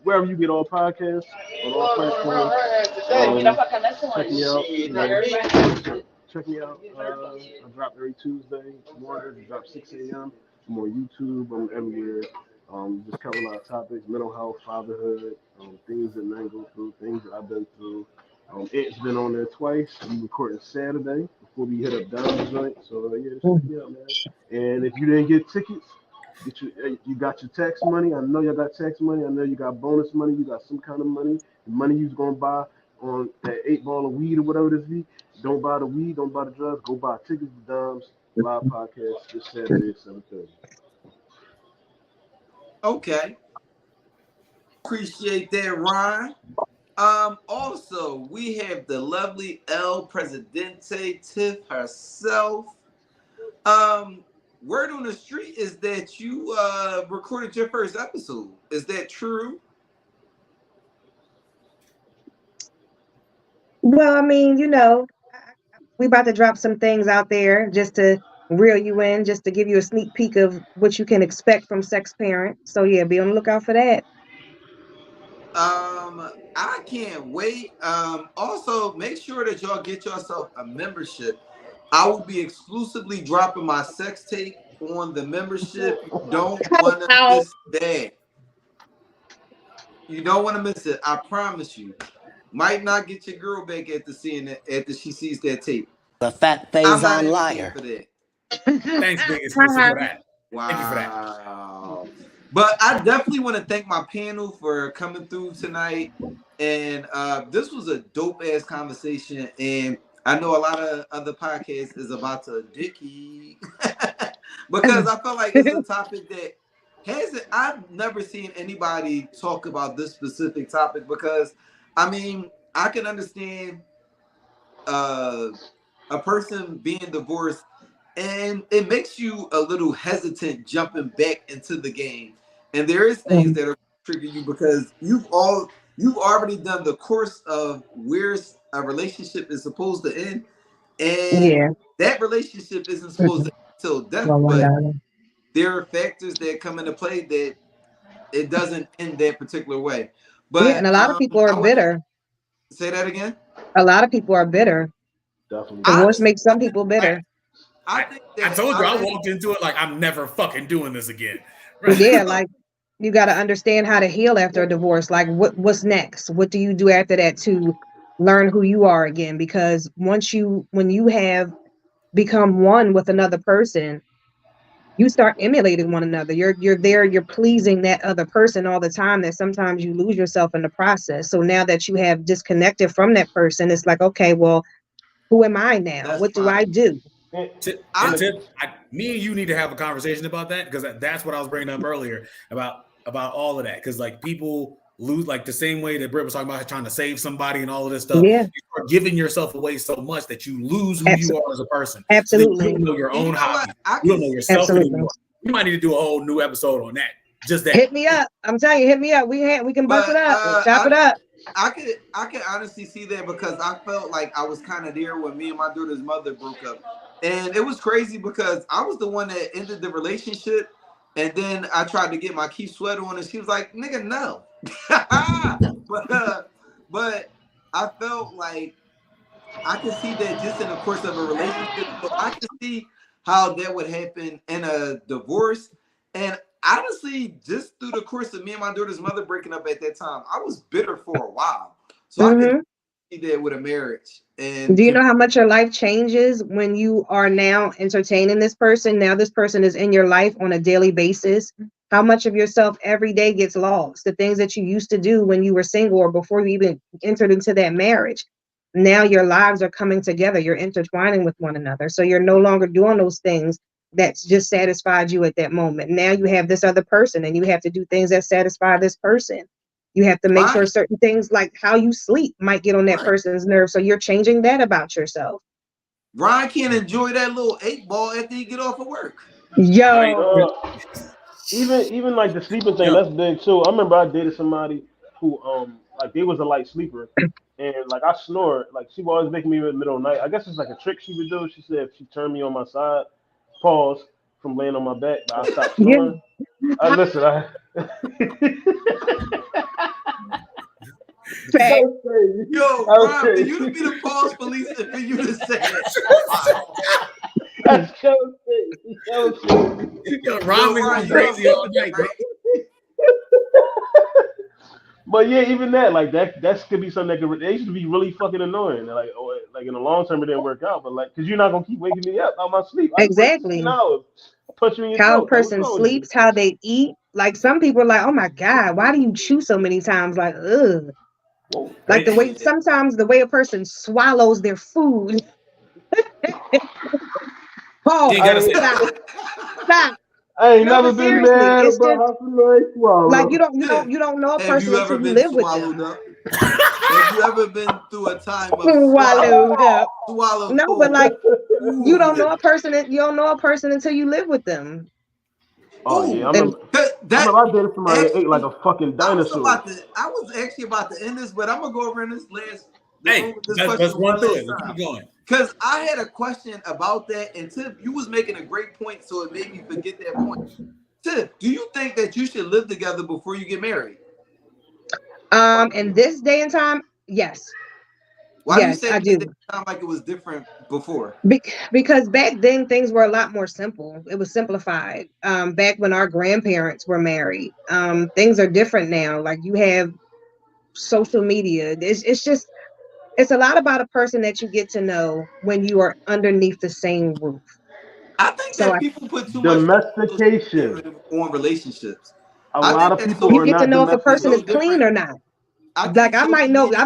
Wherever you get all podcasts, on all platforms. Check me out. I drop every Tuesday morning. I drop 6 a.m. I'm on YouTube. I'm everywhere. Just cover a lot of topics: mental health, fatherhood, things that men go through, things that I've been through. It's been on there twice. We recording Saturday before we hit up Don's joint. So yeah, check me out, man. And if you didn't get tickets, you got your tax money. I know y'all got tax money. I know you got bonus money. You got some kind of money. The money you's gonna buy on that 8 ball of weed or whatever this week. Don't buy the weed. Don't buy the drugs. Go buy tickets to Dom's live podcast this Saturday at 7:30.
Okay. Appreciate that, Ron. Also, we have the lovely El Presidente Tiff herself. Word on the street is that you recorded your first episode. Is that true?
Well, we about to drop some things out there just to reel you in, just to give you a sneak peek of what you can expect from Sex Parent. So yeah, be on the lookout for that.
I can't wait. Also, make sure that y'all get yourself a membership. I will be exclusively dropping my sex tape on the membership. You don't want to miss that. You don't want to miss it. I promise you. Might not get your girl back after seeing it after she sees that tape.
The fat Faison liar.
For that.
Thanks, Big Exclusive, for that.
Wow.
Thank you for that.
But I definitely want to thank my panel for coming through tonight. And this was a dope ass conversation. And I know a lot of other podcasts is about to dicky because I felt like it's a topic that I've never seen anybody talk about this specific topic because I can understand a person being divorced and it makes you a little hesitant jumping back into the game. And there is things that are triggering you because you've already done the course of where a relationship is supposed to end. And that relationship isn't supposed to end until death. But there are factors that come into play that it doesn't end that particular way. But
and a lot of people are bitter.
Say that again.
A lot of people are bitter.
Definitely.
Divorce makes some people bitter.
I told you, I walked into it like I'm never fucking doing this again.
Yeah, like you got to understand how to heal after a divorce. Like what's next? What do you do after that to learn who you are again? Because when you have become one with another person, you start emulating one another. You're pleasing that other person all the time, that sometimes you lose yourself in the process. So now that you have disconnected from that person, it's like, okay, well, who am I now? What do I do?
Me and you need to have a conversation about that, because that's what I was bringing up earlier about all of that. Because like people lose, like the same way that Britt was talking about trying to save somebody and all of this stuff.
Yeah.
You are giving yourself away so much that you lose who you are as a person.
Absolutely.
So you don't know your own hobby. You don't know yourself anymore. You might need to do a whole new episode on that. Just that.
Hit me up. I'm telling you, hit me up. We can bust it up, chop it up.
I could honestly see that, because I felt like I was kind of there when me and my daughter's mother broke up, and it was crazy because I was the one that ended the relationship, and then I tried to get my Keith sweater on, and she was like, "Nigga, no." but I felt like I could see that just in the course of a relationship. So I could see how that would happen in a divorce, and honestly, just through the course of me and my daughter's mother breaking up at that time, I was bitter for a while. So I could see that with a marriage. And
do you know how much your life changes when you are now entertaining this person? Now this person is in your life on a daily basis. How much of yourself every day gets lost? The things that you used to do when you were single or before you even entered into that marriage. Now your lives are coming together. You're intertwining with one another. So you're no longer doing those things that's just satisfied you at that moment. Now you have this other person, and you have to do things that satisfy this person. You have to make sure certain things like how you sleep might get on that person's nerves. So you're changing that about yourself.
Ryan can't enjoy that little 8-ball after you get off of work.
Yo.
Even like the sleeping thing, that's big too. I remember I dated somebody who like they was a light sleeper, and like I snored. Like she would always make me in the middle of the night. I guess it's like a trick she would do. She said if she turned me on my side, pause, from laying on my back, but I stopped snoring. Listen,
Yo, Rob, for you to be the pause police and for you to say that.
That's so sick.
Yo, Rob is crazy all night, bro.
But yeah, even that, like that could be something that could. They used to be really fucking annoying. Like, like in the long term, it didn't work out. But like, because you're not gonna keep waking me up out of my sleep.
Exactly.
Punch you in your
how
throat.
a person sleeps, how they eat. Like some people are like, oh my God, why do you chew so many times? Like, ugh. Whoa, like the way sometimes the way a person swallows their food. Oh, stop.
I ain't never been mad about
like you don't know a person until you live with them.
Have you ever been through a time of
swallowed up? No,
food?
but like you don't know a person. You don't know a person until you live with them.
Oh yeah, I remember I dated somebody that ate like a fucking dinosaur.
I was actually about to end this, but I'm gonna go over in this last.
Let's run through it. Let's keep going.
Because I had a question about that, and Tiff, you was making a great point, so it made me forget that point. Tiff, do you think that you should live together before you get married?
In this day and time, yes.
Why
yes,
do you say
I do.
It sound like it was different before?
Because back then things were a lot more simple. It was simplified. Back when our grandparents were married, things are different now. Like you have social media. It's a lot about a person that you get to know when you are underneath the same roof.
I think that people put too
domestication
on relationships.
A lot of people
you get to know if a person is clean or not. I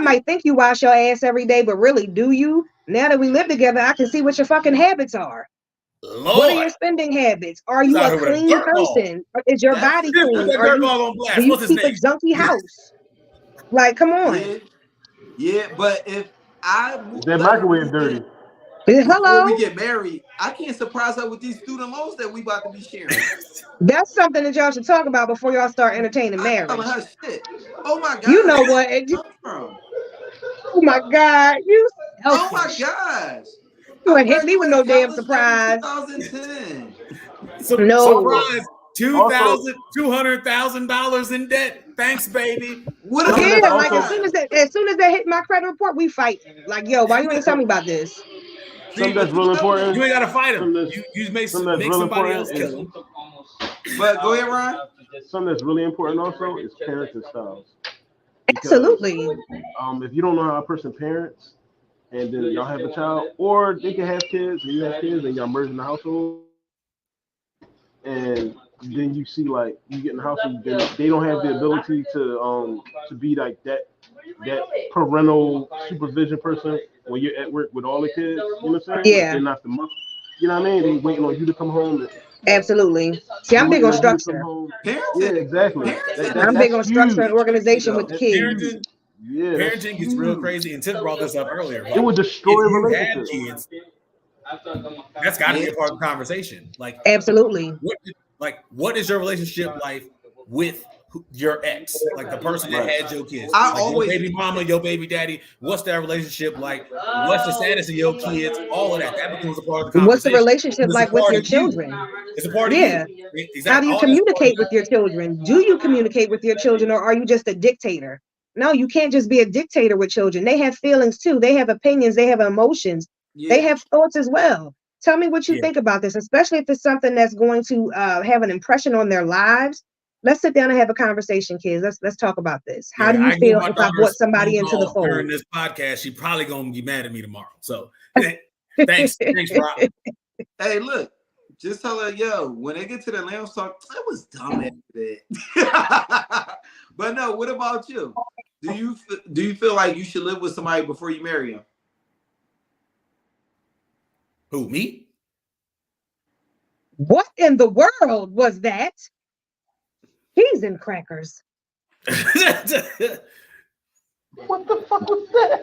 might think you wash your ass every day, but really, do you? Now that we live together, I can see what your fucking habits are.
Lord.
What are your spending habits? Are you a clean person? Is your body clean? Do you keep a junky house? Like, come on.
Yeah, but if
that microwave dirty.
Hello.
Before we get married, I can't surprise her with these student loans that we about to be sharing.
That's something that y'all should talk about before y'all start entertaining marriage.
Her shit. Oh my God.
You know what? Oh my God. You.
Oh my gosh.
You ain't hit me with no damn surprise.
2010.
No.
Surprise. $200,000 in debt. Thanks, baby.
What? Yeah, like as soon as they hit my credit report, we fighting. Like, yo, why you ain't tell me about this?
Something that's real important.
You ain't gotta fight him. You make somebody else kill him.
But go ahead, Ryan.
Something that's really important also is parenting styles.
Absolutely.
If you don't know how a person parents, and then y'all have a child, or they can have kids and you have kids and y'all merge in the household, and then you see like you get in the household, they don't have the ability to be like that parental supervision person when you're at work with all the kids. You know what I'm saying?
Yeah.
Like they're not the mother. You know what I mean? They waiting on you to come home.
Absolutely. See, I'm big on structure.
Yeah, exactly.
I'm big on structure and organization with the kids.
Parenting gets real crazy, and Tiff brought this up earlier.
It would destroy a relationship.
If you have kids, that's got to be a part of the conversation. Like,
absolutely.
What is your relationship like with your ex, like the person that had your kids? Your baby mama, your baby daddy. What's that relationship like? What's the status of your kids? All of that becomes a part of the conversation.
What's the relationship like with your children?
It's a part of you. Exactly.
How do you communicate with your children? Do you communicate with your children, or are you just a dictator? No, you can't just be a dictator with children. They have feelings too. They have opinions. They have emotions. They have thoughts as well. Tell me what you think about this, especially if it's something that's going to have an impression on their lives. Let's sit down and have a conversation, kids. Let's talk about this. How do you feel if I brought somebody into the fold?
During this podcast, she probably gonna be mad at me tomorrow. So thanks, Rob.
Hey, look, just tell her, yo, when they get to the lounge talk, I was dumb at that. But no, what about you? Do you feel like you should live with somebody before you marry him?
Who, me?
What in the world was that? Peas and crackers.
What the fuck was that?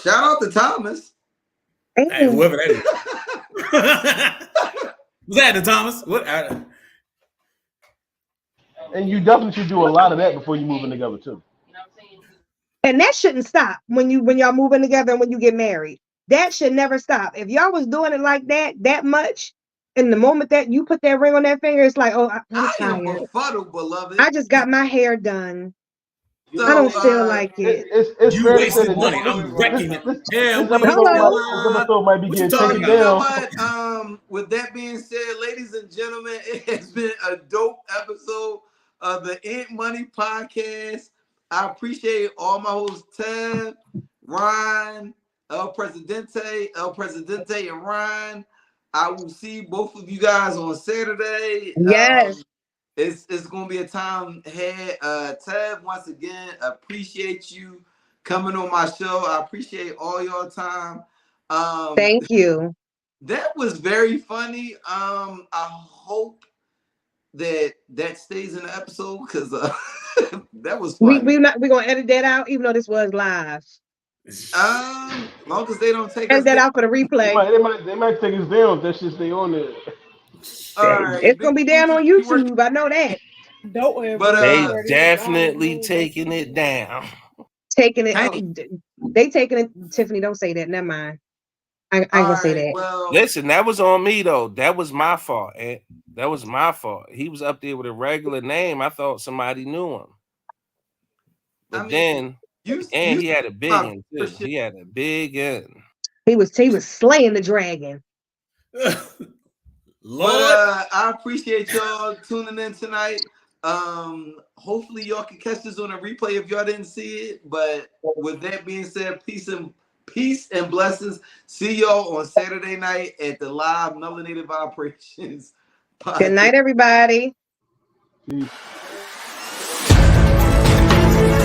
Shout out to Thomas.
Hey, whoever that is. Was that the Thomas? What?
And you definitely should do a lot of that before you move in together too.
And that shouldn't stop when y'all moving together and when you get married. That should never stop. If y'all was doing it like that much, and the moment that you put that ring on that finger, it's like, oh, I'm tired.
Am befuddled, beloved.
I just got my hair done. So, I don't feel like it.
It's
you wasted money. I'm wrecking it. Yeah,
this episode might be getting taken down.
With that being said, ladies and gentlemen, it has been a dope episode of the Ant Money Podcast. I appreciate all my hosts, Ted, Ryan, El Presidente, and Ryan. I will see both of you guys on Saturday.
Yes.
It's going to be a time ahead. Ted, once again, appreciate you coming on my show. I appreciate all your time.
Thank you.
That was very funny. I hope that stays in the episode because that was funny.
We're gonna edit that out, even though this was live.
Long as they don't take
that out for the replay.
They might take us down if that shit stay on there.
All right,
it's gonna be down on YouTube. I know that.
Don't worry.
But they definitely taking it down.
Taking it. They taking it. Tiffany, don't say that. Never mind. I ain't gonna say that.
Well,
listen, that was on me though. That was my fault. That was my fault. He was up there with a regular name. I thought somebody knew him. But he had a big one too. He had a big one.
He was slaying the dragon.
Lord,
I appreciate y'all tuning in tonight. Hopefully y'all can catch this on a replay if y'all didn't see it. But with that being said, peace and blessings. See y'all on Saturday night at the live Melanated Vibrations podcast.
Good night, everybody.
Peace.